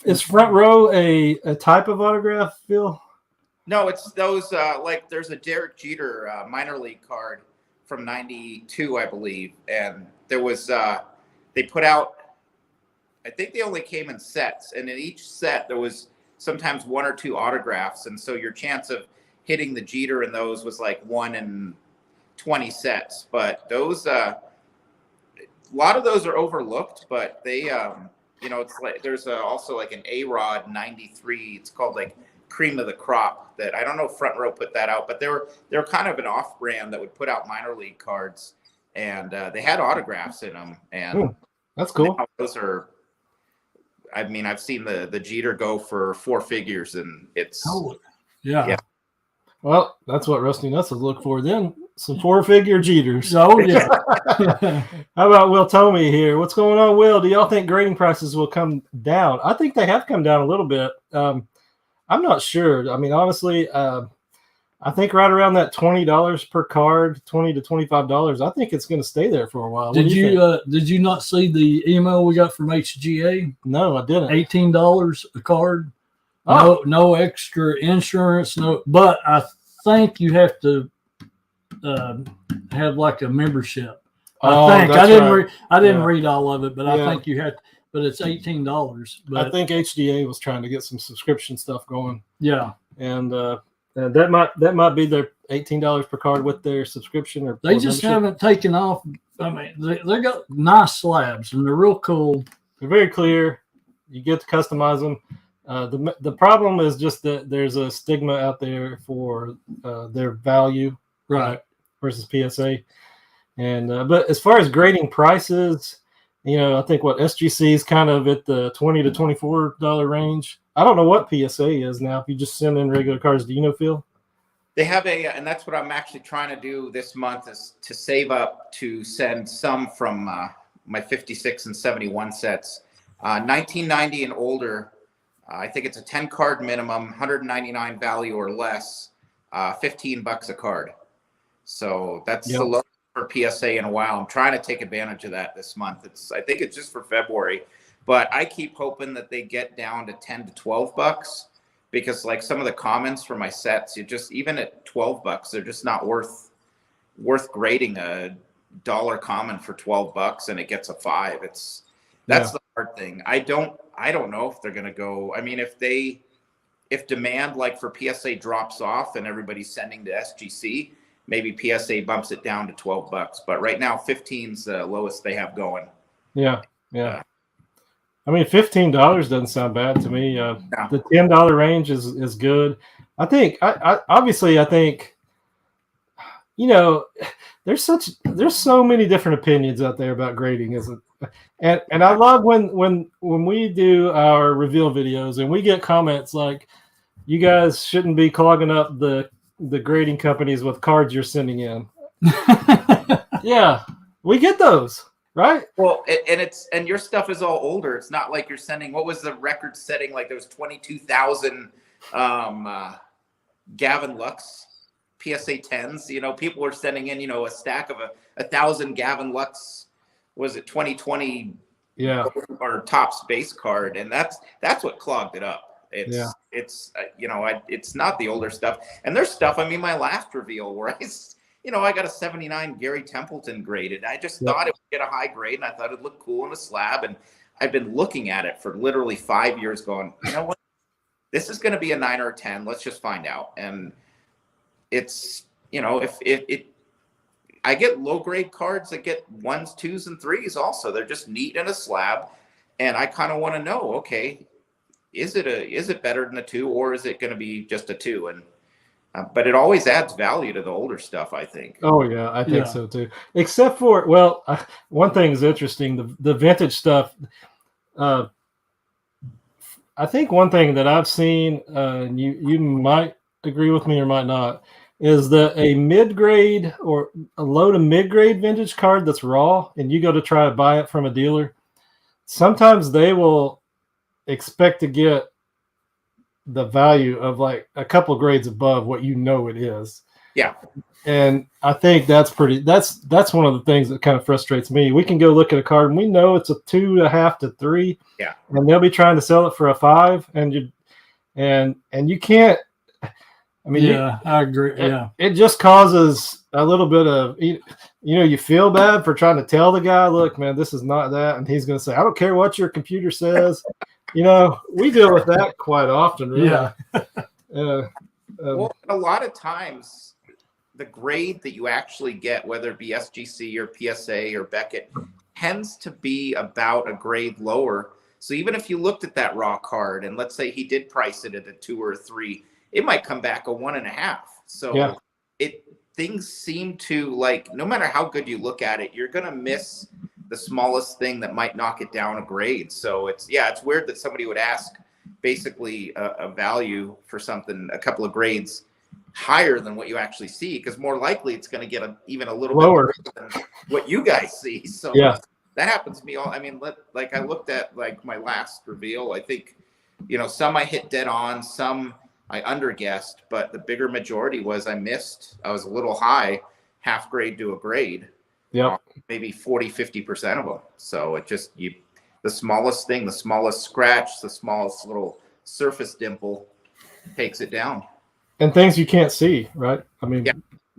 is front row a type of autograph, Phil? No, it's those like there's a Derek Jeter minor league card from '92, I believe, and there was they put out. I think they only came in sets, and in each set there was sometimes 1 or 2 autographs, and so your chance of hitting the Jeter in those was like 1 in 20 sets. But those, a lot of those are overlooked, but they, it's like there's also like an A-Rod '93. It's called like Cream of the Crop. That I don't know if Front Row put that out, but they were kind of an off-brand that would put out minor league cards, and they had autographs in them. And that's cool. Those are. I mean, I've seen the Jeter go for 4 figures, and it's yeah. Well, that's what Rusty Nuts would look for then. Some 4-figure Jeters. Oh yeah. How about Will Tomey here? What's going on, Will? Do y'all think grading prices will come down? I think they have come down a little bit. I'm not sure. I mean, honestly, I think right around that $20 per card, $20 to $25. I think it's going to stay there for a while. Did you not see the email we got from HGA? No, I didn't. $18 a card. Oh. No extra insurance. No, but I think you have to have like a membership. I didn't read all of it, but I think you have. But it's $18. But I think HGA was trying to get some subscription stuff going. Yeah, and that might be their $18 per card with their subscription, or they just haven't taken off. I mean, they got nice slabs and they're real cool. They're very clear. You get to customize them. The problem is just that there's a stigma out there for their value, right, versus PSA. And but as far as grading prices, I think what SGC is kind of at the $20 to $24 range. I don't know what PSA is now. If you just send in regular cards, do you know, Phil? They have and that's what I'm actually trying to do this month, is to save up to send some from my 56 and 71 sets, 1990 and older. I think it's a 10 card minimum, 199 value or less, $15 a card. So that's the lowest for PSA in a while. I'm trying to take advantage of that this month. I think it's just for February, but I keep hoping that they get down to $10 to $12, because like some of the comments for my sets, even at $12, they're just not worth grading a dollar comment for $12 and it gets a 5. That's the hard thing. I don't know if they're going to go. I mean, if demand like for PSA drops off and everybody's sending to SGC, maybe PSA bumps it down to $12. But right now, 15's the lowest they have going. Yeah. I mean, $15 doesn't sound bad to me. The $10 range is good. I think. I think. There's so many different opinions out there about grading, isn't it? And I love when we do our reveal videos and we get comments like, "You guys shouldn't be clogging up the grading companies with cards you're sending in." Yeah, we get those, right? Well, and your stuff is all older. It's not like you're sending. What was the record setting? Like there was 22,000 Gavin Lux PSA 10s. People were sending in a stack of 1,000 Gavin Lux. Was it 2020? Yeah. Or Topps base card, and that's what clogged it up. It's not the older stuff, and there's stuff. I mean, my last reveal where I got a 79 Gary Templeton graded. I just thought it would get a high grade, and I thought it'd look cool in a slab. And I've been looking at it for literally 5 years, going, you know what? This is going to be a 9 or a 10. Let's just find out. And it's if I get low grade cards that get 1s, 2s, and 3s. Also, they're just neat in a slab, and I kind of want to know, okay, is it better than a 2, or is it going to be just a 2? And but it always adds value to the older stuff, I think. Oh yeah, I think so too. Except for one thing is interesting, the vintage stuff. I think one thing that I've seen, and you might agree with me or might not, is that a mid-grade or a low to mid-grade vintage card that's raw and you go to try to buy it from a dealer, sometimes they will expect to get the value of like a couple grades above what you know it is. Yeah. And I think that's one of the things that kind of frustrates me. We can go look at a card and we know it's a 2.5 to 3. Yeah. And they'll be trying to sell it for a 5, and you can't. I mean, I agree. Yeah. It just causes a little bit of, you feel bad for trying to tell the guy, look, man, this is not that. And he's going to say, I don't care what your computer says. We deal with that quite often. Really. Yeah. Well, a lot of times the grade that you actually get, whether it be SGC or PSA or Beckett, tends to be about a grade lower. So even if you looked at that raw card and let's say he did price it at a 2 or a 3, it might come back a 1.5. So things seem to, like, no matter how good you look at it, you're going to miss the smallest thing that might knock it down a grade. So it's weird that somebody would ask basically a value for something, a couple of grades higher than what you actually see, because more likely it's going to get even a little lower bit than what you guys see. So that happens to me all. I mean, like I looked at like my last reveal, I think, some I hit dead on, some I underguessed, but the bigger majority was I was a little high, half grade to a grade. Yeah. Maybe 40-50% of them. So it just, the smallest thing, the smallest scratch, the smallest little surface dimple takes it down. And things you can't see, right? I mean,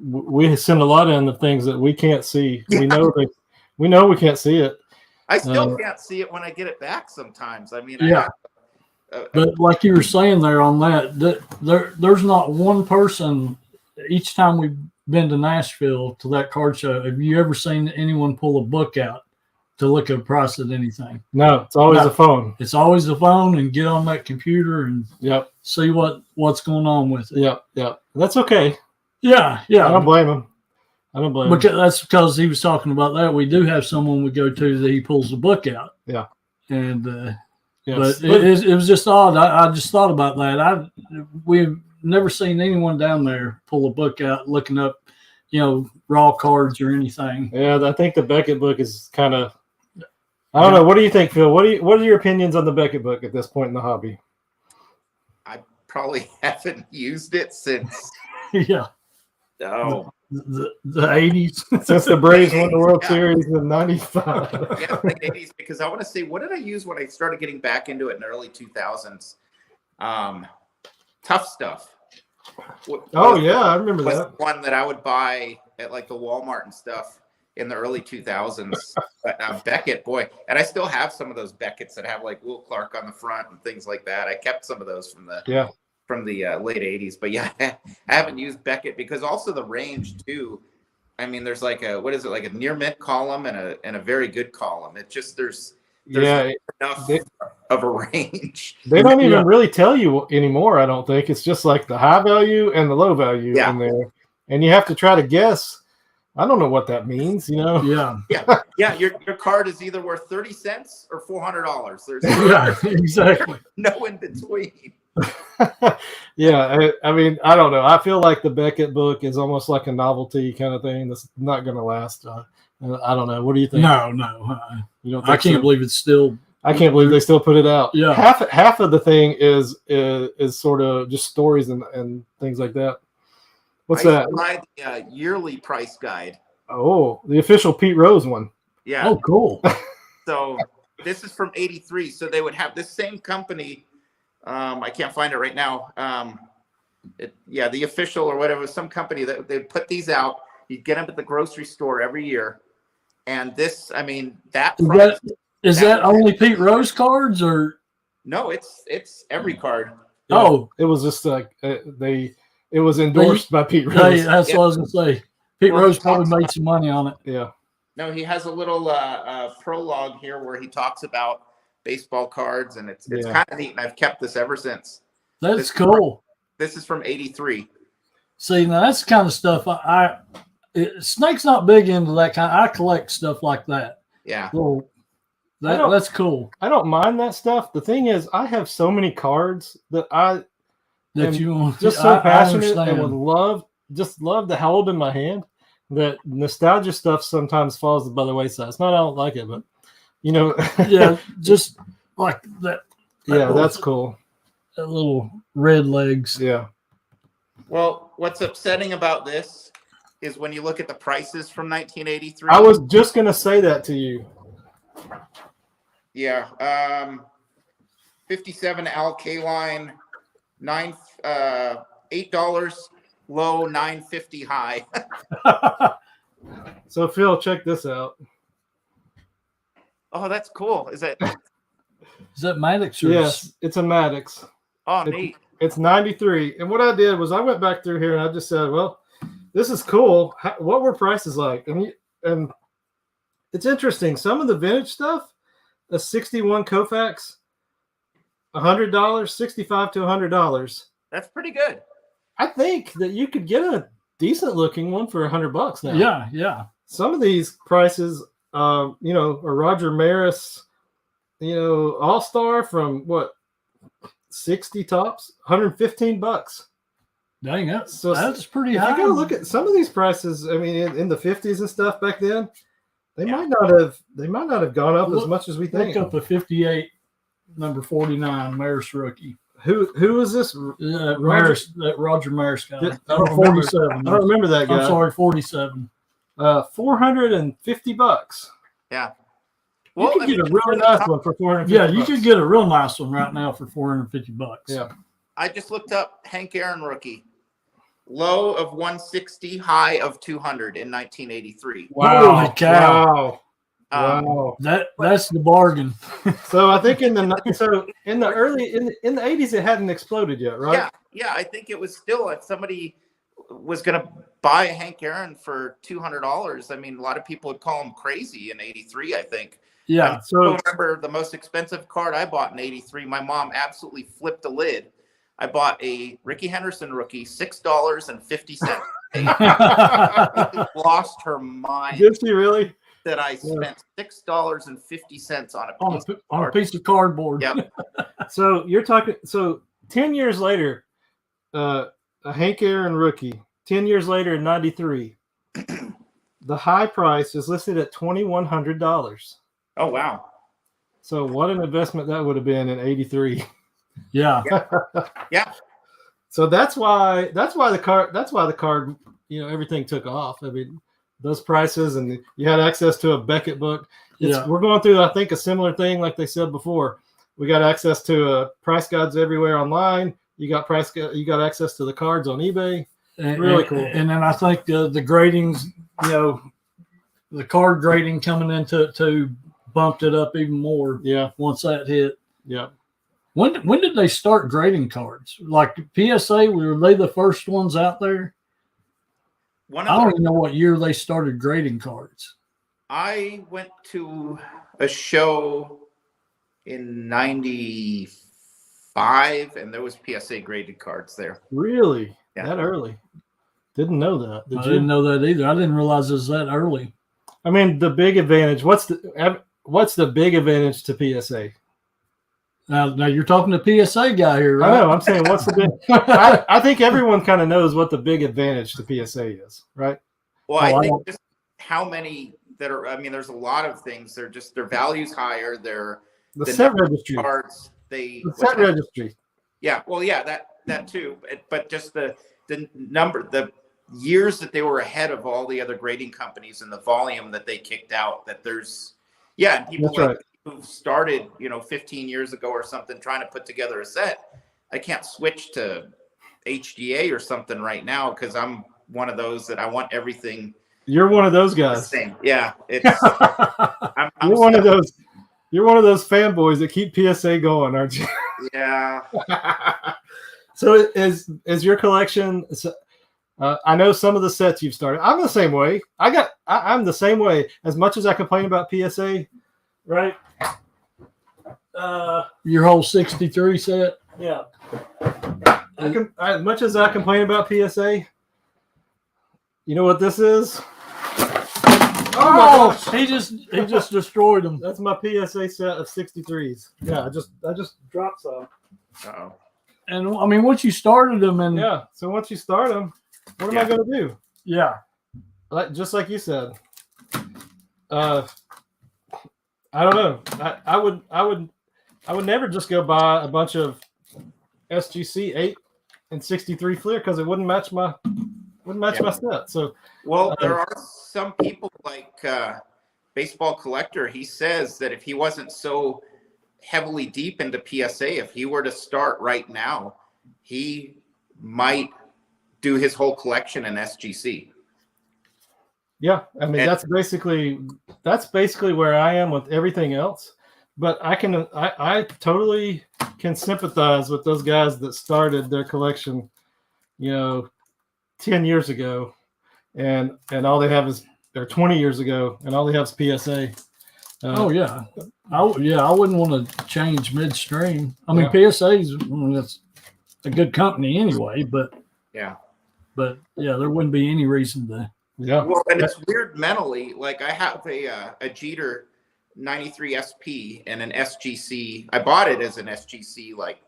we send a lot in the things that we can't see. Yeah. We know we can't see it. I still can't see it when I get it back sometimes. I mean, but like you were saying there on there's not one person each time we've been to Nashville to that card show. Have you ever seen anyone pull a book out to look at a price at anything? No, it's always a phone. It's always the phone and get on that computer and see what's going on with it. Yep. That's okay. Yeah. I don't blame him. Because that's because he was talking about that. We do have someone we go to that he pulls the book out. Yeah. And but it was just odd. I just thought about that. We've never seen anyone down there pull a book out looking up, raw cards or anything. Yeah, I think the Beckett book is kind of. I don't know. What do you think, Phil? What are your opinions on the Beckett book at this point in the hobby? I probably haven't used it since. The 80s. Since the Braves won the World Series in '95. The 80s, because I want to say, what did I use when I started getting back into it in the early 2000s? Tough Stuff. I remember that. One that I would buy at like the Walmart and stuff in the early 2000s. But Beckett, boy, and I still have some of those Becketts that have like Will Clark on the front and things like that. I kept some of those from the late 80s. But I haven't used Beckett because also the range too. I mean, there's like a near mint column and a very good column. It just there's enough of a range. They don't even really tell you anymore, I don't think. It's just like the high value and the low value in there. And you have to try to guess. I don't know what that means, Yeah. Your card is either worth 30 cents or $400. There's exactly. No in between. I mean, I don't know. I feel like the Beckett book is almost like a novelty kind of thing that's not going to last. I don't know. What do you think? No. You don't think I can't believe it's still. I can't believe they still put it out. Yeah. Half of the thing is sort of just stories and things like that. What's that? I the yearly price guide. Oh, the official Pete Rose one. Yeah. Oh, cool. So this is from '83. So they would have this same company. I can't find it right now. The official or whatever, some company that they put these out. You get them at the grocery store every year. And this, I mean, is that only Pete Rose cards or? No, it's every card. Yeah, oh, it was just like it was endorsed by Pete Rose. That's what I was going to say. Pete Rose probably made some money on it. Yeah. No, he has a little prologue here where he talks about baseball cards, and it's kind of neat, and I've kept this ever since. That's cool. This is from '83. See, now that's the kind of stuff Snake's not big into that kind. I collect stuff like that. Yeah. Well, that's cool. I don't mind that stuff. The thing is, I have so many cards that you just so passionate and would love to hold in my hand that nostalgia stuff sometimes falls by the wayside. It's not I don't like it, but yeah, just like that. Yeah, that's cool. That little red legs. Yeah. Well, what's upsetting about this is when you look at the prices from 1983. I was just gonna say that to you. Yeah. 57 Al-K line, $8 low, $9.50 high. So Phil, check this out. Oh, that's cool. Is that? Is that Maddox? Yes, it's a Maddox. Oh, neat. It's 93. And what I did was I went back through here and I just said, well, this is cool. What were prices like? And it's interesting. Some of the vintage stuff, a 61 Koufax, $100, $65 to $100. That's pretty good. I think that you could get a decent looking one for $100 now. Yeah, yeah. Some of these prices, a Roger Maris, All-Star from what, 60 tops, $115. Dang, that's pretty if high. you go look at some of these prices, I mean, in the 50s and stuff back then, they might not have gone up as much as we think. Look up the 58, number 49, Maris rookie. Who is this? Maris, that Roger Maris guy. I don't 47. I don't remember that guy. I'm sorry, 47. $450. Yeah. Well, you could get a really nice one for $450. Yeah, you could get a real nice one right now for $450. Yeah. I just looked up Hank Aaron rookie. Low of 160, high of 200 in 1983. Wow. Holy cow. Wow. That's the bargain. So I think in the 80s it hadn't exploded yet, right? Yeah. I think it was still, if somebody was going to buy a Hank Aaron for $200, I mean, a lot of people would call him crazy in 83, I think. Yeah. I still remember the most expensive card I bought in 83. My mom absolutely flipped the lid. I bought a Ricky Henderson rookie, $6.50. Lost her mind. Did she really? That I spent $6.50 on a piece of cardboard. Yep. So you're talking. So 10 years later, a Hank Aaron rookie. 10 years later in '93, the high price is listed at $2,100. Oh wow! So what an investment that would have been in '83. Yeah. Yeah. So that's why the card everything took off. I mean, those prices, and you had access to a Beckett book. We're going through, I think, a similar thing like they said before. We got access to price guides everywhere online. You got access to the cards on eBay. Really cool. And then I think the gradings, the card grading coming into it too bumped it up even more. Yeah. Once that hit. Yeah. When did they start grading cards? Like PSA, were they the first ones out there? I don't even know what year they started grading cards. I went to a show in '95, and there was PSA graded cards there. Really? Yeah. That early? Didn't know that. I didn't know that either. I didn't realize it was that early. I mean, the big advantage. What's the big advantage to PSA? Now you're talking to PSA guy here, right? I know. I'm saying, what's the big? I think everyone kind of knows what the big advantage to PSA is, right? Well, I think just how many that are. I mean, there's a lot of things. They're just their value's higher. The set registry cards. The set registry. Yeah. Well, yeah, that too. But just the number, the years that they were ahead of all the other grading companies and the volume that they kicked out. That there's, and people who started, 15 years ago or something, trying to put together a set. I can't switch to HDA or something right now because I'm one of those that I want everything. You're one of those guys. The same. Yeah, it's. You're one of those. You're one of those fanboys that keep PSA going, aren't you? Yeah. So is your collection? I know some of the sets you've started. I'm the same way. I'm the same way. As much as I complain about PSA, right? Your whole 63 set. Yeah. As much as I complain about PSA, you know what this is? Oh, he just destroyed them. That's my PSA set of 63s. Yeah, I just dropped some. Uh-oh. And I mean, once you started them, and so once you start them, what am I going to do? Yeah, just like you said. I don't know. I would I would never just go buy a bunch of SGC 8 and 63 Fleer because it wouldn't match my set. So, well, there are some people like Baseball Collector. He says that if he wasn't so heavily deep into PSA, if he were to start right now, he might do his whole collection in SGC. Yeah, I mean that's basically where I am with everything else. But I totally can sympathize with those guys that started their collection, 10 years ago, and all they have is, or 20 years ago, and all they have is PSA. I wouldn't want to change midstream. I mean, PSA's that's a good company anyway, but yeah, there wouldn't be any reason to. Yeah. Well, and it's weird mentally. Like I have a Jeter 93 SP and an SGC. I bought it as an SGC like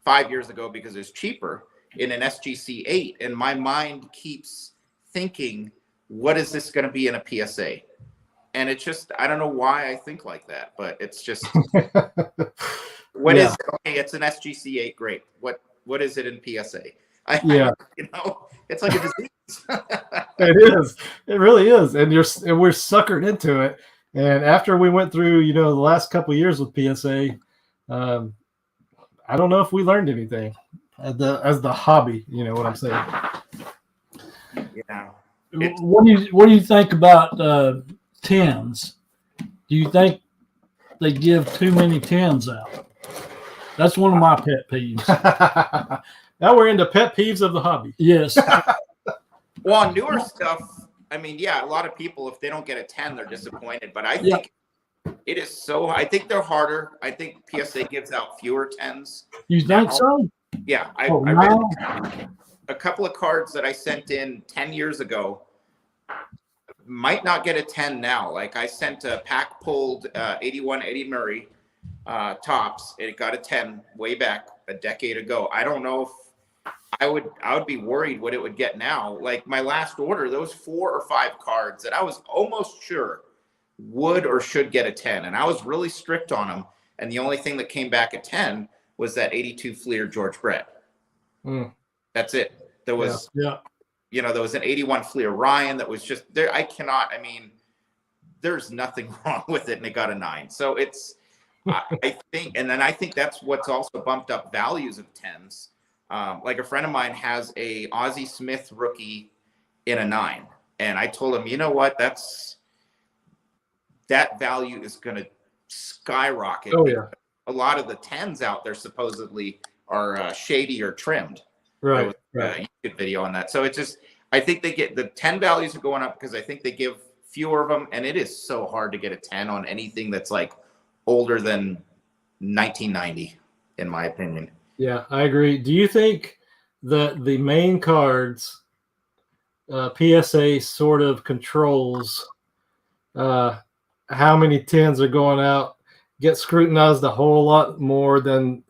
5 years ago because it's cheaper, in an SGC 8, and my mind keeps thinking, what is this going to be in a PSA? And it's just, I don't know why I think like that, but it's just, what is it? Okay, it's an SGC 8, great. What is it in PSA? It's like a disease. It is. It really is. And we're suckered into it. And after we went through, the last couple of years with PSA, I don't know if we learned anything as the hobby. You know what I'm saying? Yeah. What do you think about 10s? Do you think they give too many 10s out? That's one of my pet peeves. Now we're into pet peeves of the hobby. Yes. Well, on newer stuff, I mean, yeah, a lot of people, if they don't get a 10, they're disappointed. But I think it is so. I think they're harder. I think PSA gives out fewer 10s. You think so? Yeah, I read a couple of cards that I sent in 10 years ago. Might not get a 10 now. Like I sent a pack pulled 81 Eddie Murray tops. It got a 10 way back a decade ago. I don't know if I would be worried what it would get now. Like my last order, those 4 or 5 cards that I was almost sure would or should get a 10, and I was really strict on them. And the only thing that came back at 10 was that 82 Fleer George Brett. That's it. There was there was an 81 Fleer Ryan that was just there. I mean, there's nothing wrong with it, and it got a 9. So it's, I think that's what's also bumped up values of 10s. Like a friend of mine has a Ozzie Smith rookie in a 9, and I told him, you know what, that value is going to skyrocket. Oh yeah. A lot of the 10s out there supposedly are shady or trimmed. Right. There was a YouTube video on that. So it's just, I think they get the 10 values are going up because I think they give fewer of them, and it is so hard to get a 10 on anything that's like older than 1990, in my opinion. Yeah, I agree. Do you think that the main cards, PSA sort of controls how many 10s are going out, get scrutinized a whole lot more than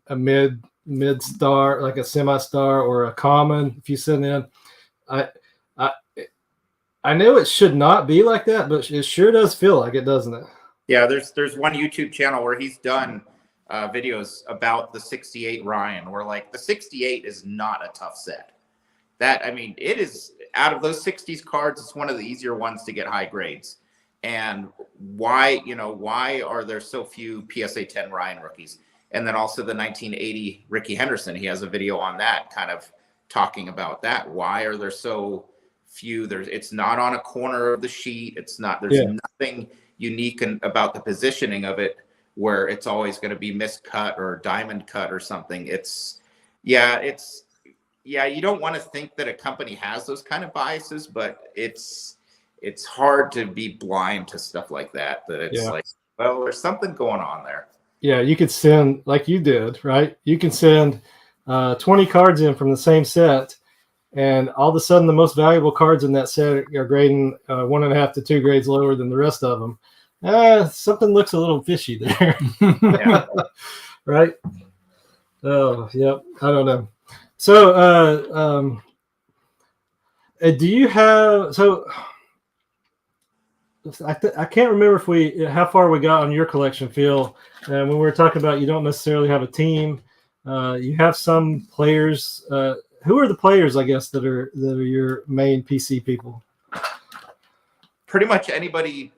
a mid star, like a semi-star or a common if you send in? I know it should not be like that, but it sure does feel like it, doesn't it? Yeah, there's one YouTube channel where he's done videos about the 68 Ryan, where like the 68 is not a tough set. That, I mean, it is, out of those 60s cards, it's one of the easier ones to get high grades. And why are there so few PSA 10 Ryan rookies? And then also the 1980 Ricky Henderson, he has a video on that, kind of talking about that. Why are there so few? It's not on a corner of the sheet. There's nothing unique about the positioning of it where it's always going to be miscut or diamond cut or something. You don't want to think that a company has those kind of biases, but it's hard to be blind to stuff like that. That it's like, well, there's something going on there. Yeah, you could send, like you did, right? You can send 20 cards in from the same set, and all of a sudden the most valuable cards in that set are grading 1.5 to 2 grades lower than the rest of them. Something looks a little fishy there. Yeah. Right? Oh, yep. I don't know. So, do you have, I can't remember how far we got on your collection, Phil. When we were talking about you don't necessarily have a team, you have some players. Who are the players, I guess, that are your main PC people? Pretty much anybody.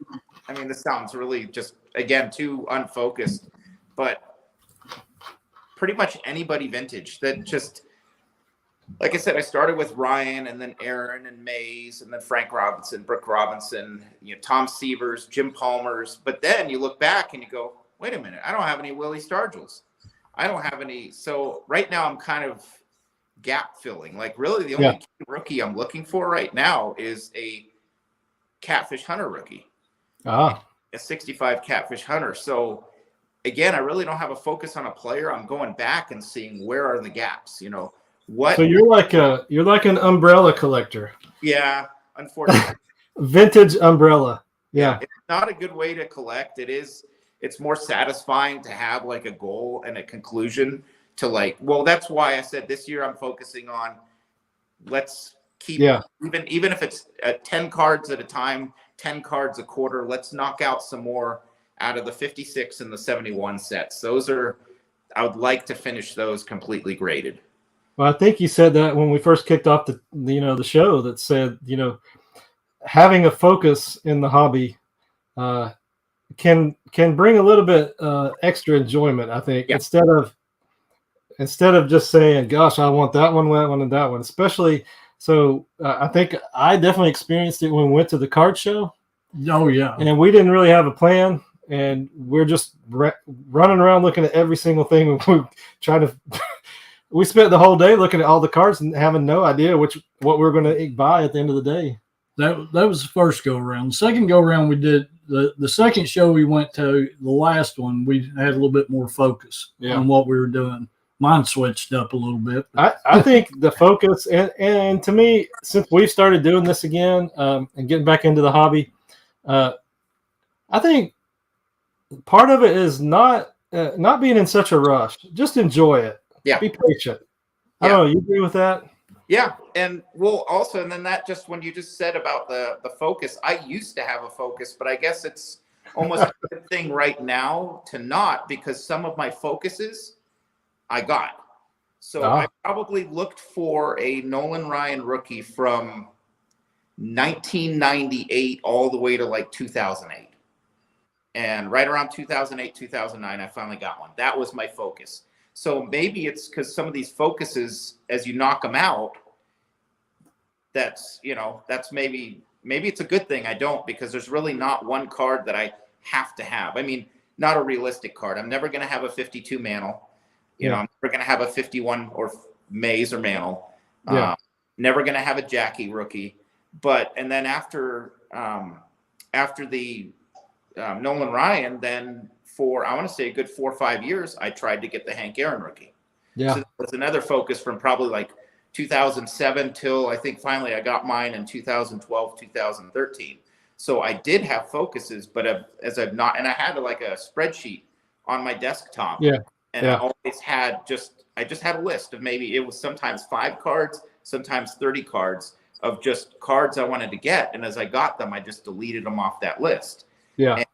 I mean, this sounds really just, again, too unfocused, but pretty much anybody vintage that just, like I said, I started with Ryan and then Aaron and Mays and then Frank Robinson, Brooke Robinson, Tom Sievers, Jim Palmers. But then you look back and you go, wait a minute, I don't have any Willie Stargels. I don't have any. So right now I'm kind of gap filling. Like really the only rookie I'm looking for right now is a Catfish Hunter rookie. A 65 Catfish Hunter. So again, I really don't have a focus on a player. I'm going back and seeing where are the gaps, what. So you're like an umbrella collector. Yeah, unfortunately. Vintage umbrella. Yeah. It's not a good way to collect. It's more satisfying to have like a goal and a conclusion to that's why I said this year I'm focusing on let's keep even if it's 10 cards at a time, 10 cards a quarter, let's knock out some more out of the 56 and the 71 sets. I would like to finish those completely graded. Well, I think you said that when we first kicked off the show, that said, having a focus in the hobby can bring a little bit extra enjoyment, I think, instead of just saying, gosh, I want that one, and that one, especially. So I think I definitely experienced it when we went to the card show. Oh, yeah. And we didn't really have a plan. And we're just running around looking at every single thing. We spent the whole day looking at all the cards and having no idea what we were going to buy at the end of the day. That was the first go around. The second go around we did the second show we went to, the last one, we had a little bit more focus on what we were doing. Mine switched up a little bit. I think the focus and to me, since we've started doing this again and getting back into the hobby, I think part of it is not being in such a rush. Just enjoy it. Yeah. Be patient. I don't know. You agree with that? Yeah. And and then that just when you just said about the focus, I used to have a focus, but I guess it's almost a good thing right now to not, because some of my focuses I got. So I probably looked for a Nolan Ryan rookie from 1998 all the way to like 2008. And right around 2008, 2009, I finally got one. That was my focus. So maybe it's because some of these focuses, as you knock them out, that's maybe it's a good thing I don't, because there's really not one card that I have to have. I mean, not a realistic card. I'm never going to have a 52 Mantle. I'm never going to have a 51 or Mays or Mantle. Never going to have a Jackie rookie. And then after the Nolan Ryan, then for, I want to say, a good 4 or 5 years, I tried to get the Hank Aaron rookie. Yeah. So that was another focus from probably like 2007 till I think finally I got mine in 2012, 2013. So I did have focuses, but as I've not, and I had like a spreadsheet on my desktop. Yeah. And I always had I just had a list of, maybe it was sometimes 5 cards, sometimes 30 cards of just cards I wanted to get. And as I got them, I just deleted them off that list. Yeah. And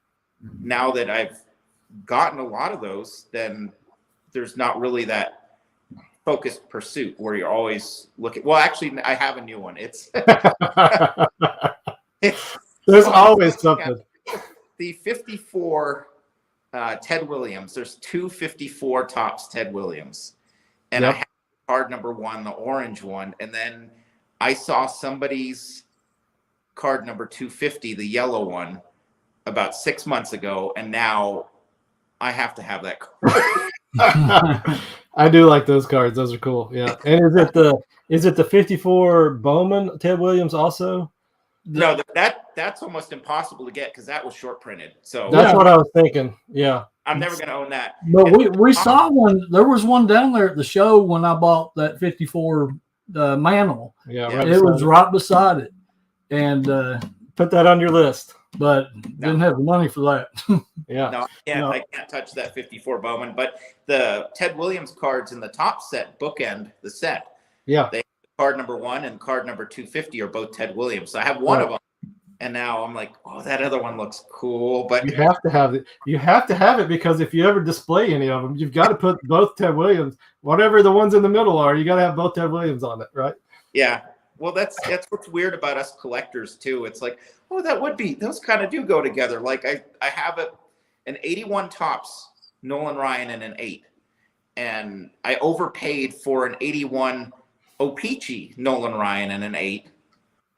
now that I've gotten a lot of those, then there's not really that focused pursuit where you're always looking. Well, actually, I have a new one. There's always something. The 54 Ted Williams. There's 254 Topps Ted Williams. And I have card number 1, the orange one. And then I saw somebody's card number 250, the yellow one, about 6 months ago. And now I have to have that card. I do like those cards. Those are cool. Yeah. And is it the 54 Bowman Ted Williams also? No, that's almost impossible to get because that was short printed. So that's what I was thinking. Yeah. I'm never going to own that. But we saw one. There was one down there at the show when I bought that 54 Mantle. Yeah. Right, it was right beside it. And put that on your list. But didn't have the money for that. Yeah. No, I can't touch that 54 Bowman. But the Ted Williams cards in the top set bookend the set. Yeah. They card number 1 and card number 250 are both Ted Williams. So I have one of them, And now I'm like, oh, that other one looks cool. But you have to have it. You have to have it because if you ever display any of them, you've got to put both Ted Williams, whatever the ones in the middle are. You got to have both Ted Williams on it, right? yeah. Well, that's what's weird about us collectors too. It's like, oh, those kind of do go together. Like I have an 81 Topps Nolan Ryan and an 8, and I overpaid for an 81 O-Pee-Chee Nolan Ryan and an 8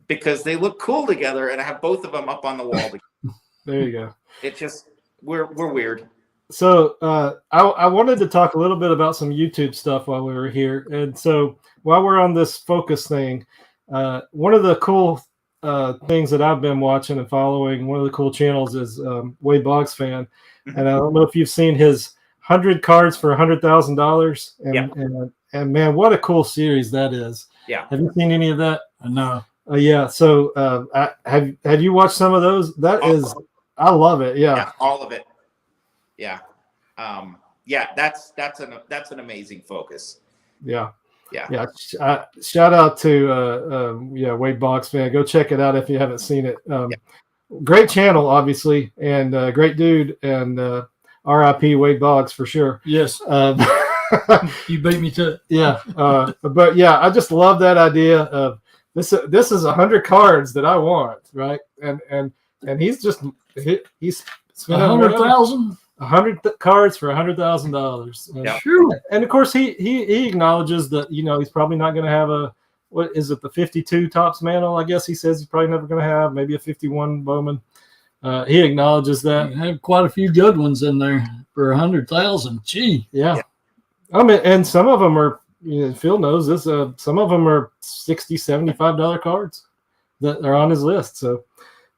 because they look cool together, and I have both of them up on the wall. There you go. It just we're weird. So I wanted to talk a little bit about some YouTube stuff while we were here, and so while we're on this focus thing. One of the cool things that I've been watching and following, one of the cool channels is Wade Boggs Fan. And I don't know if you've seen his 100 cards for $100,000. And man, what a cool series that is. Yeah. Have you seen any of that? No. Yeah. So have you watched some of those? I love it. Yeah. All of it. Yeah. That's an amazing focus. Yeah. Yeah. Shout out to Wade Boggs Fan. Go check it out if you haven't seen it. Great channel, obviously, and great dude. And R.I.P. Wade Boggs for sure. Yes. You beat me to it. Yeah. But yeah, I just love that idea of this. This is 100 cards that I want, right? And he's spending 100,000. 100 cards for $100,000. Yeah. And of course he acknowledges that, he's probably not going to have the 52 Topps mantle. I guess he says he's probably never going to have maybe a 51 Bowman. He acknowledges that. You have quite a few good ones in there for 100,000. Gee. Yeah. I mean, and some of them are, Phil knows this, some of them are $60, $75 cards that are on his list. So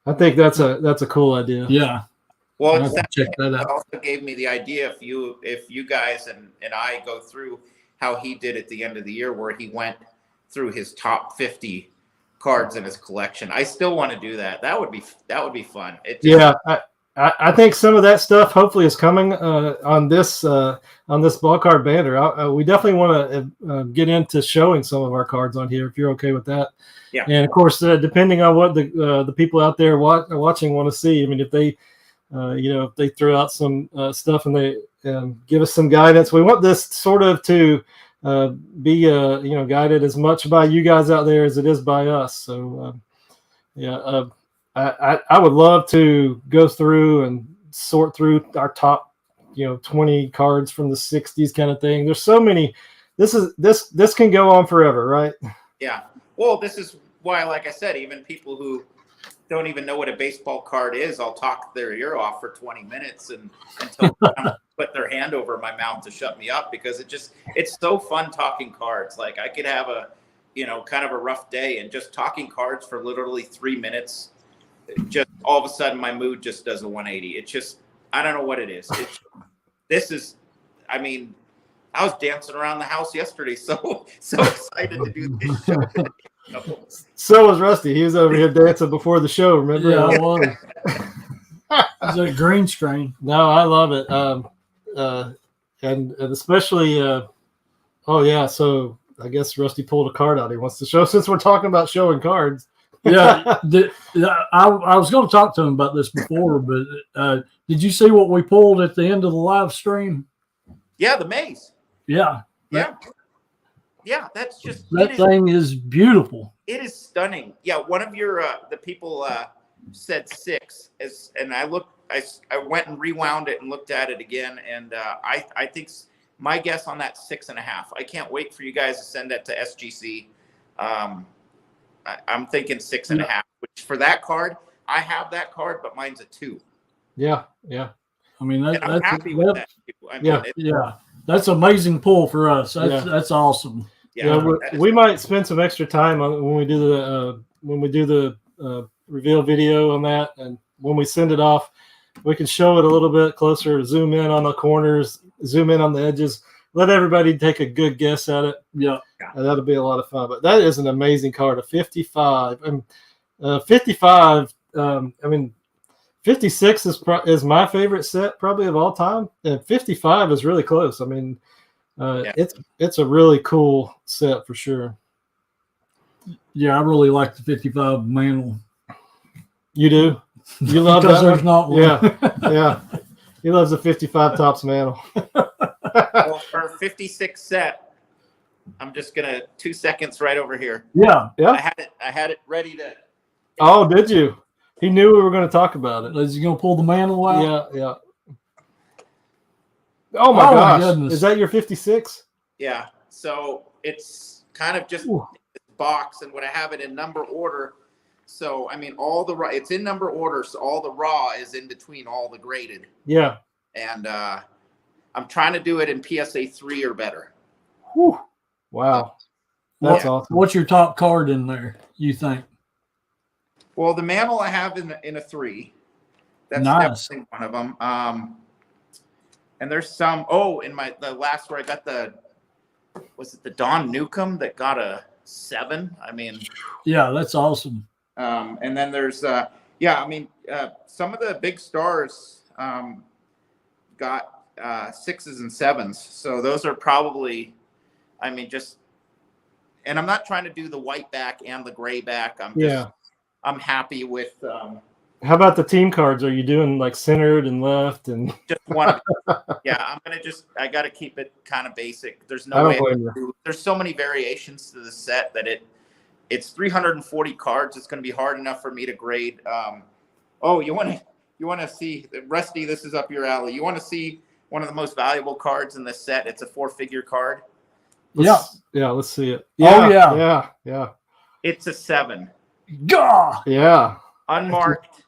I think that's a cool idea. Yeah. Well, check that out. Also gave me the idea if you guys and I go through how he did at the end of the year, where he went through his top 50 cards in his collection. I still want to do that. That would be fun. I think some of that stuff hopefully is coming on this ball card banter. We definitely want to get into showing some of our cards on here if you're okay with that. Yeah. And of course, depending on what the people out there watching want to see. I mean, if they if they throw out some stuff and they give us some guidance, we want this sort of to be guided as much by you guys out there as it is by us. So I would love to go through and sort through our top 20 cards from the 60s kind of thing. There's so many. This can go on forever, right? Yeah. Well, this is why, like I said, even people who don't even know what a baseball card is, I'll talk their ear off for 20 minutes until they put their hand over my mouth to shut me up, because it's so fun talking cards. Like I could have a kind of a rough day, and just talking cards for literally 3 minutes, just all of a sudden my mood just does a 180. It's just, I don't know what it is. I was dancing around the house yesterday, so excited to do this show. So was Rusty. He was over here dancing before the show. Remember? Yeah, I was. It's a green screen. No, I love it. And especially, so I guess Rusty pulled a card out he wants to show, since we're talking about showing cards. Yeah, I was going to talk to him about this before, but did you see what we pulled at the end of the live stream? Yeah, the maze. Yeah. Yeah, that's just thing is beautiful. It is stunning. Yeah, one of your the people said 6, and I went and rewound it and looked at it again, and I think my guess on that 6.5. I can't wait for you guys to send that to SGC. I'm thinking 6.5. Which for that card, I have that card, but mine's a 2. Yeah. I mean, I'm happy with that. That's amazing pull for us. That's awesome. Yeah, we might spend some extra time on when we do the reveal video on that, and when we send it off, we can show it a little bit closer, zoom in on the corners, zoom in on the edges, let everybody take a good guess at it. Yeah, that'll be a lot of fun. But that is an amazing card, a 55. And 55. 56 is my favorite set probably of all time, and 55 is really close. I mean, it's a really cool set for sure. Yeah, I really like the 55 mantle. You do? You love because that there's one? not one. Yeah, yeah. He loves the 55 tops mantle. Well, for 56 set, I'm just gonna 2 seconds right over here. Yeah. I had it ready to. Oh, did you? He knew we were going to talk about it. Is he going to pull the mantle out? Yeah. Oh my gosh! goodness. Is that your 56? Yeah. So it's kind of just Ooh. box, and what I have it in number order. So I mean, all the raw, it's in number order, so all the raw is in between all the graded. Yeah. And I'm trying to do it in PSA 3 or better. Whew. Wow. That's awesome. What's your top card in there, you think? Well, the mantle I have in a 3. That's nice. Definitely one of them. And there's some. Oh, in the last where I got was it the Don Newcomb that got a 7? I mean, yeah, that's awesome. And then there's some of the big stars got 6s and 7s. So those are probably, I mean, just. And I'm not trying to do the white back and the gray back. I'm happy with. How about the team cards? Are you doing like centered and left and just one? Yeah, I got to keep it kind of basic. There's no way. There's so many variations to the set that it's 340 cards. It's going to be hard enough for me to grade. You want to see, Rusty? This is up your alley. You want to see one of the most valuable cards in this set? It's a 4-figure card. Let's see it. Yeah. It's a 7. Gah! Yeah. Unmarked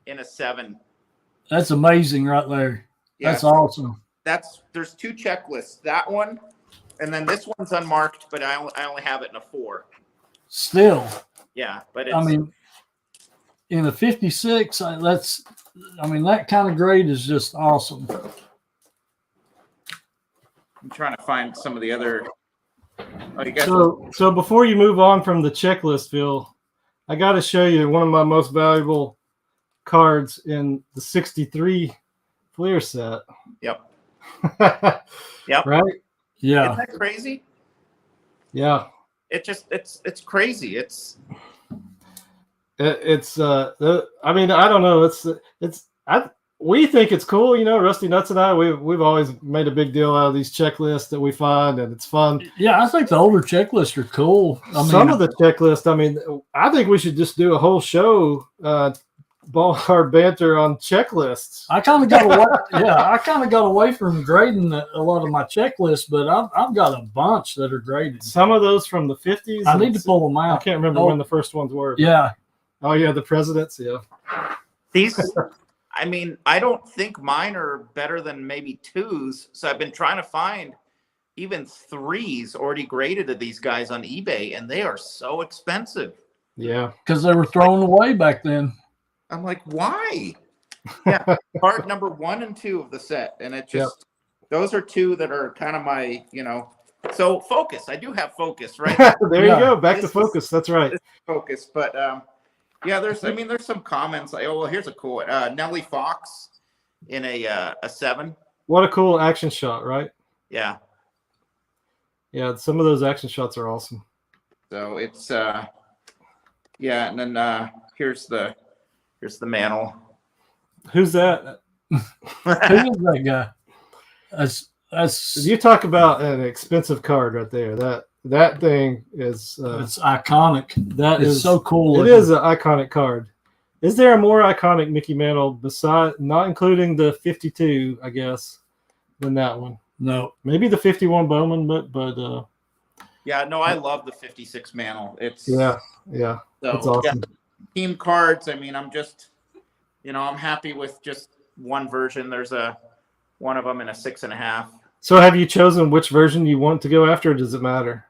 in a 7. That's amazing right there. Yeah, that's awesome. There's 2 checklists. That one, and then this one's unmarked, but I only have it in a 4. Still. Yeah, but in a 56, that kind of grade is just awesome. I'm trying to find some of the other. So before you move on from the checklist, Phil, I got to show you one of my most valuable cards in the 63 Fleer set. Yep. Yep. Right? Yeah. Isn't that crazy? Yeah. It's crazy. I mean, I don't know. We think it's cool, Rusty Nuts and I, we've always made a big deal out of these checklists that we find, and it's fun. Yeah, I think the older checklists are cool. Some of the checklists, I think we should just do a whole show, Ballpark Banter on checklists. I kind of got away from grading a lot of my checklists, but I've got a bunch that are graded. Some of those from the 50s. I need to pull them out. I can't remember when the first ones were. Yeah. Oh, yeah, the presidents, yeah. These... I don't think mine are better than maybe 2s. So I've been trying to find even 3s already graded of these guys on eBay, and they are so expensive. Yeah. Because they were thrown away back then. I'm like, why? Yeah. Card number 1 and 2 of the set. And it just, those are 2 that are kind of my, so focus. I do have focus, right? There you go. Back to focus. That's right. Focus. But, yeah, there's some comments like, oh, well, here's a cool Nellie Fox in a 7. What a cool action shot, right? Yeah. Yeah, some of those action shots are awesome. So it's and then here's the mantle. Who's that? Who is that guy? That's you talk about an expensive card right there. That thing is it's iconic. That is so cool. It is an iconic card. Is there a more iconic Mickey Mantle beside, not including the 52, I guess, than that one? No, maybe the 51 Bowman, but yeah, no, I love the 56 Mantle. It's yeah, so, it's awesome. Yeah, team cards. I'm just, I'm happy with just one version. There's one of them in a 6.5. So have you chosen which version you want to go after, or does it matter?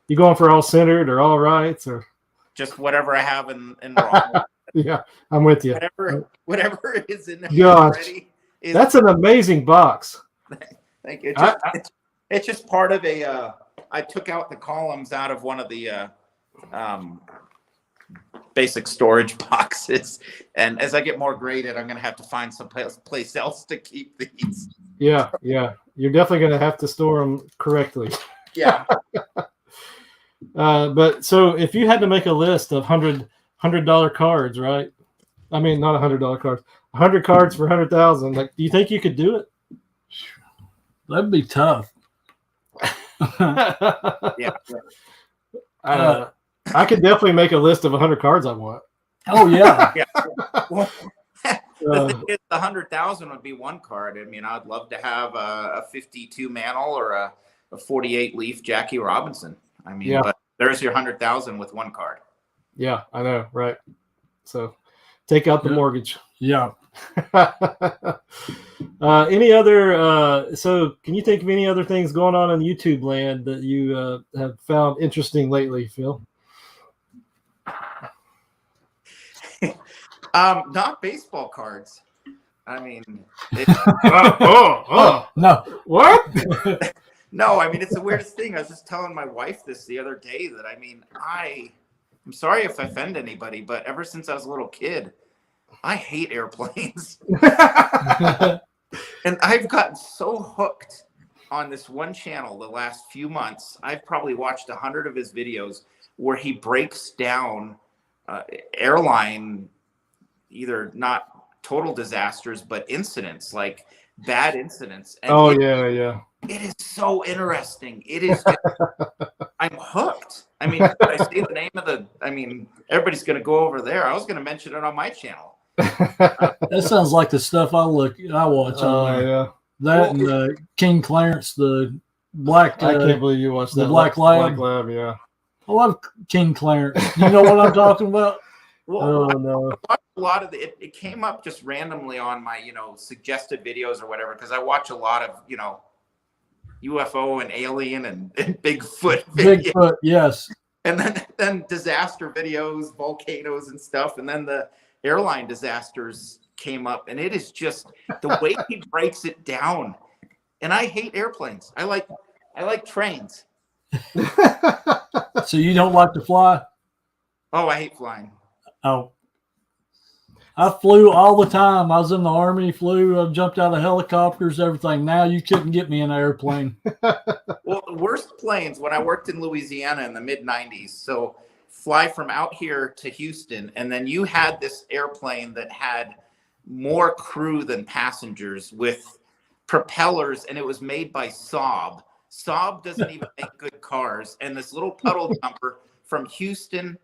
You going for all centered or all rights, or just whatever I have in wrong? Yeah, I'm with you. Whatever is in there already. That's an amazing box. Thank you. It's just part of a. I took out the columns out of one of the basic storage boxes, and as I get more graded, I'm going to have to find some place else to keep these. Yeah. You're definitely going to have to store them correctly. Yeah. But so if you had to make a list of $100 cards, right? I mean, not $100 cards. 100 cards for 100,000. Like, do you think you could do it? That'd be tough. Yeah. I could definitely make a list of 100 cards I want. Oh yeah. Yeah. Well, the thing is, the 100,000 would be one card. I mean, I'd love to have a 52 Mantle or a 48 Leaf Jackie Robinson. I mean, but there's your 100,000 with one card. Yeah, I know, right? So take out the mortgage. Yeah. Any other? So, can you think of any other things going on in YouTube land that you have found interesting lately, Phil? Not baseball cards. I mean, No. What? No, I mean, it's the weirdest thing. I was just telling my wife this the other day that, I mean, I'm sorry if I offend anybody, but ever since I was a little kid, I hate airplanes. And I've gotten so hooked on this one channel the last few months. I've probably watched 100 of his videos where he breaks down airline, either not total disasters, but incidents, like bad incidents. And yeah. It is so interesting. It is. I'm hooked. I mean, I see the name of everybody's going to go over there. I was going to mention it on my channel. That sounds like the stuff I watch on there. Yeah. That and King Clarence, the black. I can't believe you watched the that. Black Lab. Black Lab, yeah. I love King Clarence. You know what I'm talking about? Well, no. I watched a lot of it came up just randomly on my, suggested videos or whatever, because I watch a lot of, UFO and alien and Bigfoot videos. Bigfoot, yes. And then disaster videos, volcanoes and stuff. And then the airline disasters came up, and it is just the way he breaks it down. And I hate airplanes. I like trains. So you don't like to fly? Oh, I hate flying. Oh. I flew all the time. I was in the Army, I jumped out of helicopters, everything. Now you couldn't get me in an airplane. Well, the worst planes, when I worked in Louisiana in the mid-90s, so fly from out here to Houston, and then you had this airplane that had more crew than passengers with propellers, and it was made by Saab. Saab doesn't even make good cars, and this little puddle jumper from Houston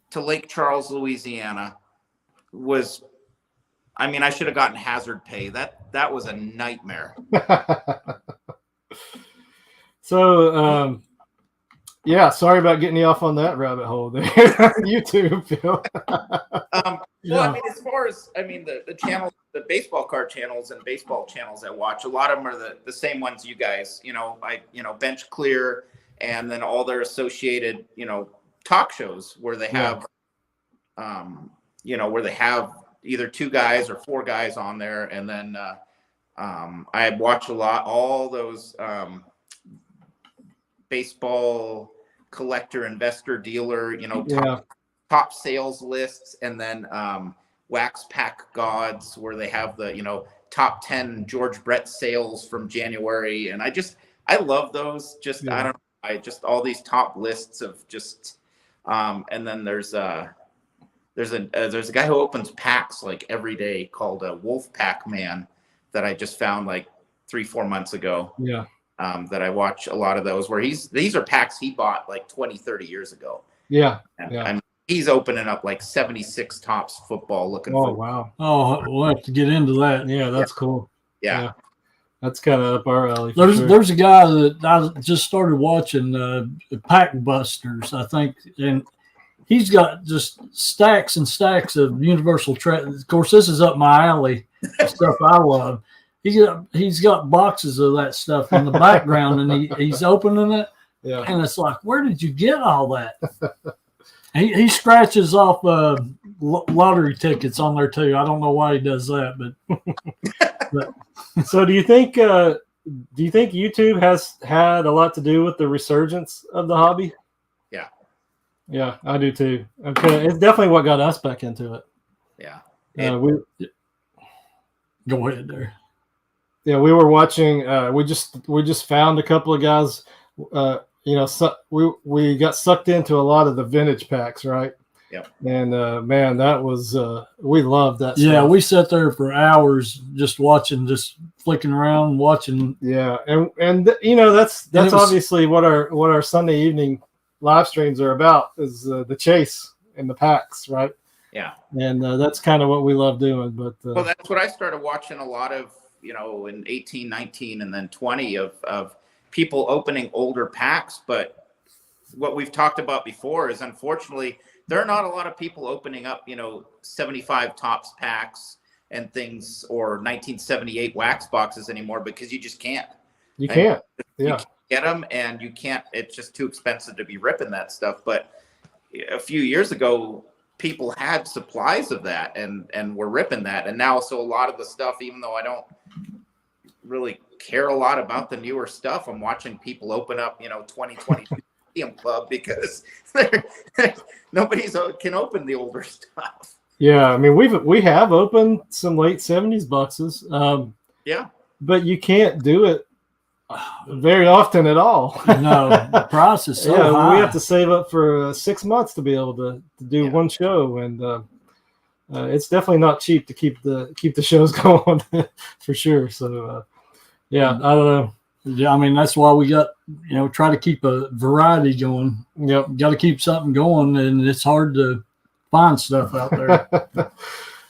to Lake Charles, Louisiana was, I should have gotten hazard pay. That was a nightmare. So, sorry about getting you off on that rabbit hole there. YouTube, Phil. Well, as far as, the channel, the baseball card channels and baseball channels I watch, a lot of them are the same ones you guys, Bench Clear, and then all their associated, talk shows where they have, where they have either 2 guys or 4 guys on there. And then I watch all those baseball collector, investor, dealer, top sales lists, and then Wax Pack Gods, where they have the, top 10 George Brett sales from January. And I love those. All these top lists of just, and then there's a guy who opens packs like every day called a Wolf Pack Man that I just found like 3-4 months ago. Yeah. That I watch a lot of those where these are packs he bought like 20-30 years ago. Yeah. And he's opening up like 76 tops football looking for. Oh, wow. Oh, we'll have to get into that. Yeah, that's cool. Yeah. That's kind of up our alley. There's a guy that I just started watching, Pack Busters, I think, and he's got just stacks and stacks of Universal Of course, this is up my alley, stuff I love. He's got boxes of that stuff in the background, and he's opening it, and it's like, where did you get all that? He scratches off lottery tickets on there too. I don't know why he does that, but So do you think YouTube has had a lot to do with the resurgence of the hobby? Yeah. Yeah, I do too. Okay, it's definitely what got us back into it. Yeah. Go ahead there. Yeah, we were watching. We just found a couple of guys. We got sucked into a lot of the vintage packs, right? Yep. And man, that was we loved that. Yeah, stuff. we sat there for hours just watching, just flicking around, watching. Yeah, and you know that's was, obviously what our Sunday evening live streams are about is the chase and the packs, right? Yeah, and that's kind of what we love doing. But well, that's what I started watching a lot of, you know, in 18, 19, and then 20 of people opening older packs. But what we've talked about before is, unfortunately, there are not a lot of people opening up, you know, 75 tops packs and things, or 1978 wax boxes anymore, because you just can't. You can't. You Yeah. can't get them, and you can't. It's just too expensive to be ripping that stuff. But a few years ago, people had supplies of that and were ripping that. And now, so a lot of the stuff, even though I don't really care a lot about the newer stuff, I'm watching people open up, you know, 2022 Stadium Club, because nobody's can open the older stuff. Yeah, I mean we have opened some late 70s boxes. Yeah, but you can't do it very often at all. No, the price is so high. We have to save up for 6 months to be able to do one show, and it's definitely not cheap to keep the shows going for sure. So yeah, I don't know. Yeah, I mean that's why we got, you know, try to keep a variety going. Yep, got to keep something going, and it's hard to find stuff out there.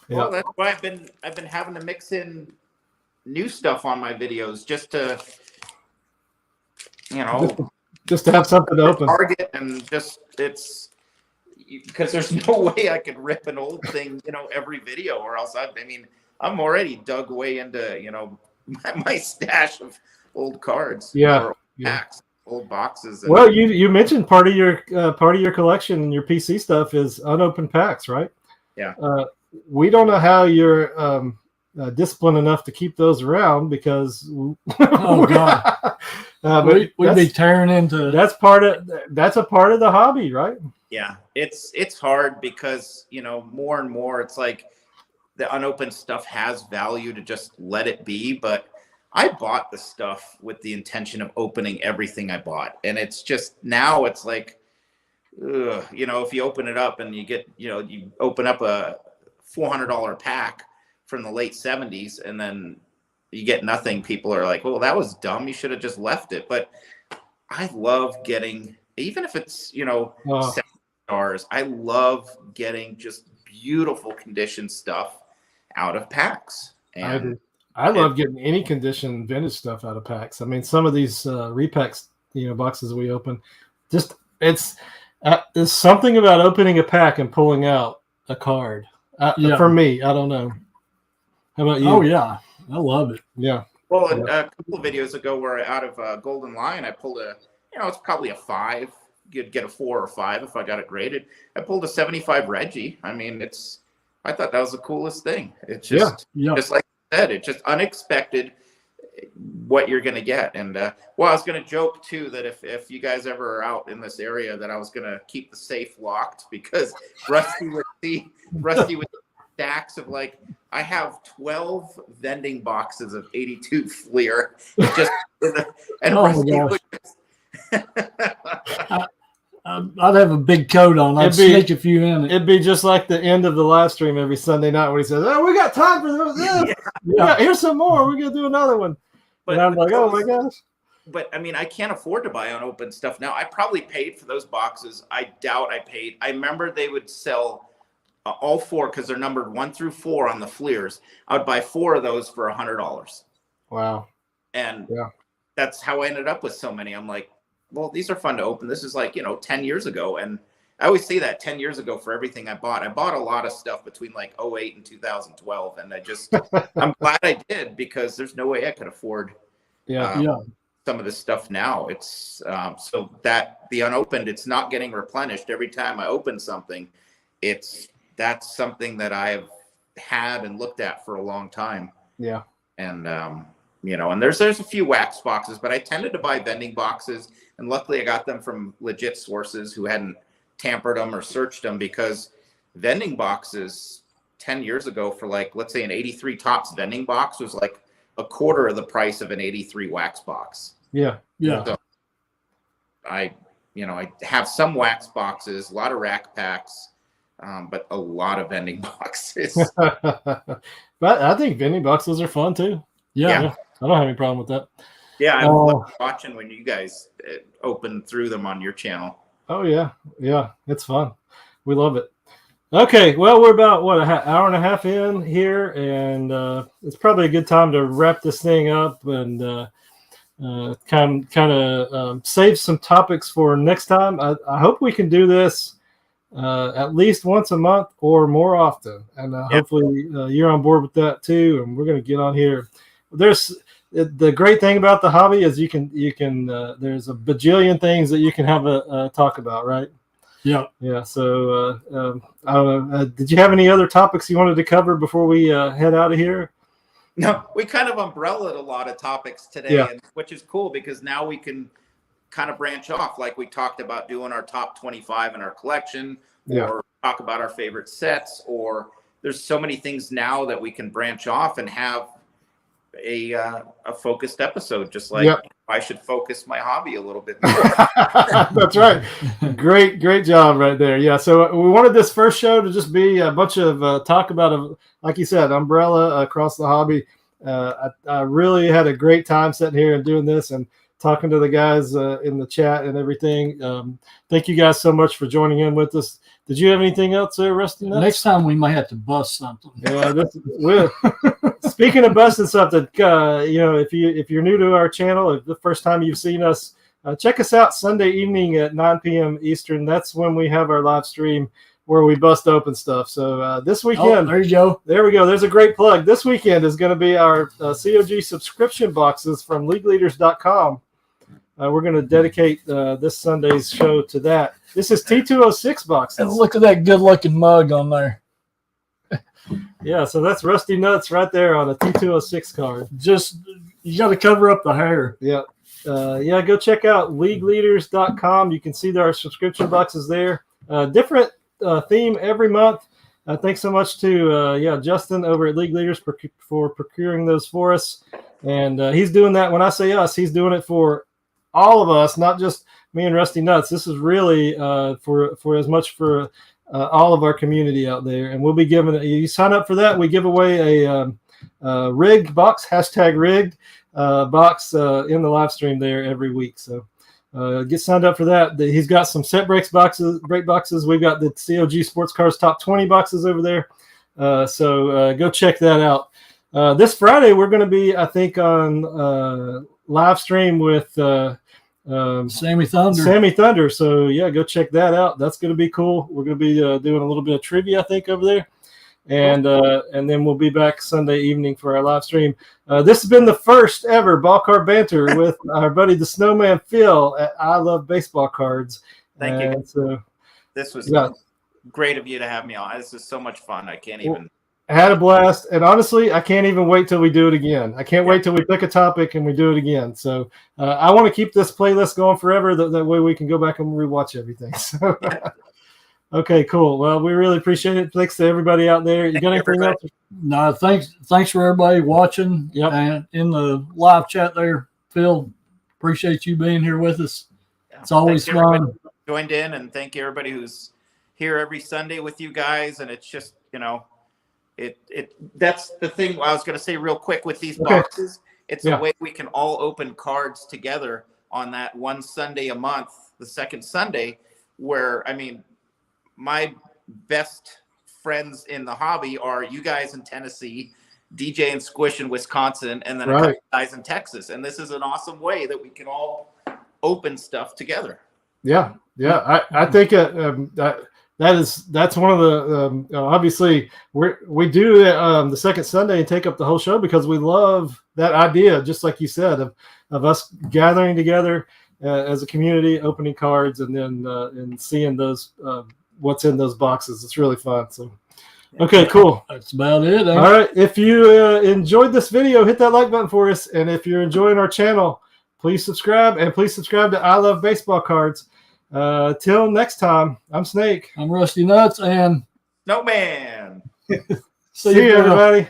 Well, that's why I've been having to mix in new stuff on my videos, just to, you know, just to have something to open. Target, and just, it's because there's no way I could rip an old thing, you know, every video, or else I mean, I'm already dug way into, you know, my stash of old cards, or packs, old boxes. Well, you mentioned part of your collection and your PC stuff is unopened packs, right? Yeah. We don't know how you're disciplined enough to keep those around, because oh god, we'd be tearing into. That's a part of the hobby, right? Yeah, it's hard, because, you know, more and more it's like the unopened stuff has value to just let it be. But I bought the stuff with the intention of opening everything I bought, and it's just, now it's like, ugh, you know, if you open it up and you get, you know, you open up a $400 pack from the late 70s and then you get nothing, people are like, well, that was dumb, you should have just left it. But I love getting, even if it's, you know, $7, I love getting just beautiful condition stuff out of packs. And I love getting any condition vintage stuff out of packs. I mean, some of these repacks, you know, boxes we open, just there's something about opening a pack and pulling out a card. For me, I don't know. How about you? Oh yeah, I love it. Yeah. Well, a couple of videos ago, where out of Golden Lion, I pulled a, you know, it's probably a 5. You'd get a 4 or 5 if I got it graded. I pulled a 75 Reggie. I mean, I thought that was the coolest thing. It's just, just like I said, it's just unexpected what you're going to get. And well, I was going to joke too that if you guys ever are out in this area, that I was going to keep the safe locked, because Rusty with stacks of, like, I have 12 vending boxes of 82 Fleer. Just and Rusty would I'd have a big coat on. I'd sneak a few in. It'd be just like the end of the live stream every Sunday night when he says, "Oh, we got time for this. Here's some more. We're gonna do another one." But I'm like, "Oh my gosh!" But I mean, I can't afford to buy unopened stuff now. I probably paid for those boxes. I doubt I paid. I remember they would sell all 4, because they're numbered 1 through 4 on the Fleers. I would buy 4 of those for $100. Wow. And that's how I ended up with so many. I'm like, well, these are fun to open. This is like, you know, 10 years ago. And I always say that 10 years ago for everything I bought. I bought a lot of stuff between like 08 and 2012. And I'm glad I did, because there's no way I could afford some of this stuff now. It's so that the unopened, it's not getting replenished every time I open something. That's something that I've had and looked at for a long time. Yeah. And, you know, and there's a few wax boxes, but I tended to buy vending boxes. And luckily I got them from legit sources who hadn't tampered them or searched them, because vending boxes 10 years ago for, like, let's say an 83 Tops vending box was like a quarter of the price of an 83 wax box. Yeah. Yeah. So I have some wax boxes, a lot of rack packs. but a lot of vending boxes. But I think vending boxes are fun too. Yeah. I don't have any problem with that. Yeah, I love watching when you guys open through them on your channel. Oh yeah, it's fun. We love it. Okay, well, we're about an hour and a half in here, and it's probably a good time to wrap this thing up and kind of save some topics for next time. I hope we can do this at least once a month or more often, and hopefully you're on board with that too. And we're going to get on here. The great thing about the hobby is you can there's a bajillion things that you can have a talk about, right? Yeah. So I don't know. Did you have any other topics you wanted to cover before we head out of here? No, we kind of umbrellaed a lot of topics today, which is cool because now we can kind of branch off, like we talked about doing our top 25 in our collection, or talk about our favorite sets, or there's so many things now that we can branch off and have a focused episode, just like I should focus my hobby a little bit more. That's right. Great job right there. Yeah. So we wanted this first show to just be a bunch of talk about, like you said, umbrella across the hobby. I really had a great time sitting here and doing this and talking to the guys in the chat and everything. Thank you guys so much for joining in with us. Did you have anything else there, Rusty Nuts? Next time we might have to bust something. Yeah, speaking of busting something, if you're new to our channel, if the first time you've seen us, check us out Sunday evening at 9 p.m. Eastern. That's when we have our live stream where we bust open stuff. So this weekend, there you go. There we go. There's a great plug. This weekend is going to be our COG subscription boxes from leagueleaders.com. We're going to dedicate this Sunday's show to that. This is T206 boxes. And look at that good-looking mug on there. Yeah, so that's Rusty Nuts right there on a T206 card. Just, you got to cover up the hair. Yeah. Go check out leagueleaders.com. You can see our subscription boxes there. Different theme every month. Thanks so much to Justin over at League Leaders for procuring those for us. And he's doing that. When I say us, he's doing it for all of us, not just me and Rusty Nuts. This is really for as much for all of our community out there. And we'll be giving it. You sign up for that, we give away a rigged box, #rigged box in the live stream there every week. So get signed up for that. He's got some set break boxes. We've got the COG Sports Cards top 20 boxes over there. So go check that out. This Friday we're going to be, I think, on live stream with Sammy Thunder. So go check that out. That's going to be cool. We're going to be doing a little bit of trivia, I think, over there. And then we'll be back Sunday evening for our live stream. This has been the first ever ball card banter with our buddy the Snowman Phil at I Love Baseball Cards. Thank you. So this was great of you to have me on. This is so much fun. I can't even. I had a blast, and honestly, I can't even wait till we do it again. I can't wait till we pick a topic and we do it again. So I want to keep this playlist going forever. That way we can go back and rewatch everything. So, okay, cool. Well, we really appreciate it. Thanks to everybody out there. You got anything else? No, thanks for everybody watching. Yep. And in the live chat there, Phil, appreciate you being here with us. It's always fun. Joined in, and thank you everybody who's here every Sunday with you guys. And it's just, that's the thing I was going to say real quick with these boxes. It's a way we can all open cards together on that one Sunday a month, the second Sunday, where, my best friends in the hobby are you guys in Tennessee, DJ and Squish in Wisconsin, and then a couple guys in Texas. And this is an awesome way that we can all open stuff together. Yeah. I think that's one of the obviously we do the second Sunday and take up the whole show because we love that idea, just like you said, of us gathering together as a community, opening cards, and then and seeing those what's in those boxes. It's really fun. So okay, cool. That's about it. All right, if you enjoyed this video, hit that like button for us, and if you're enjoying our channel, please subscribe, and please subscribe to I Love Baseball Cards. Till next time, I'm Snake. I'm Rusty Nuts, and Snowman. See you, everybody.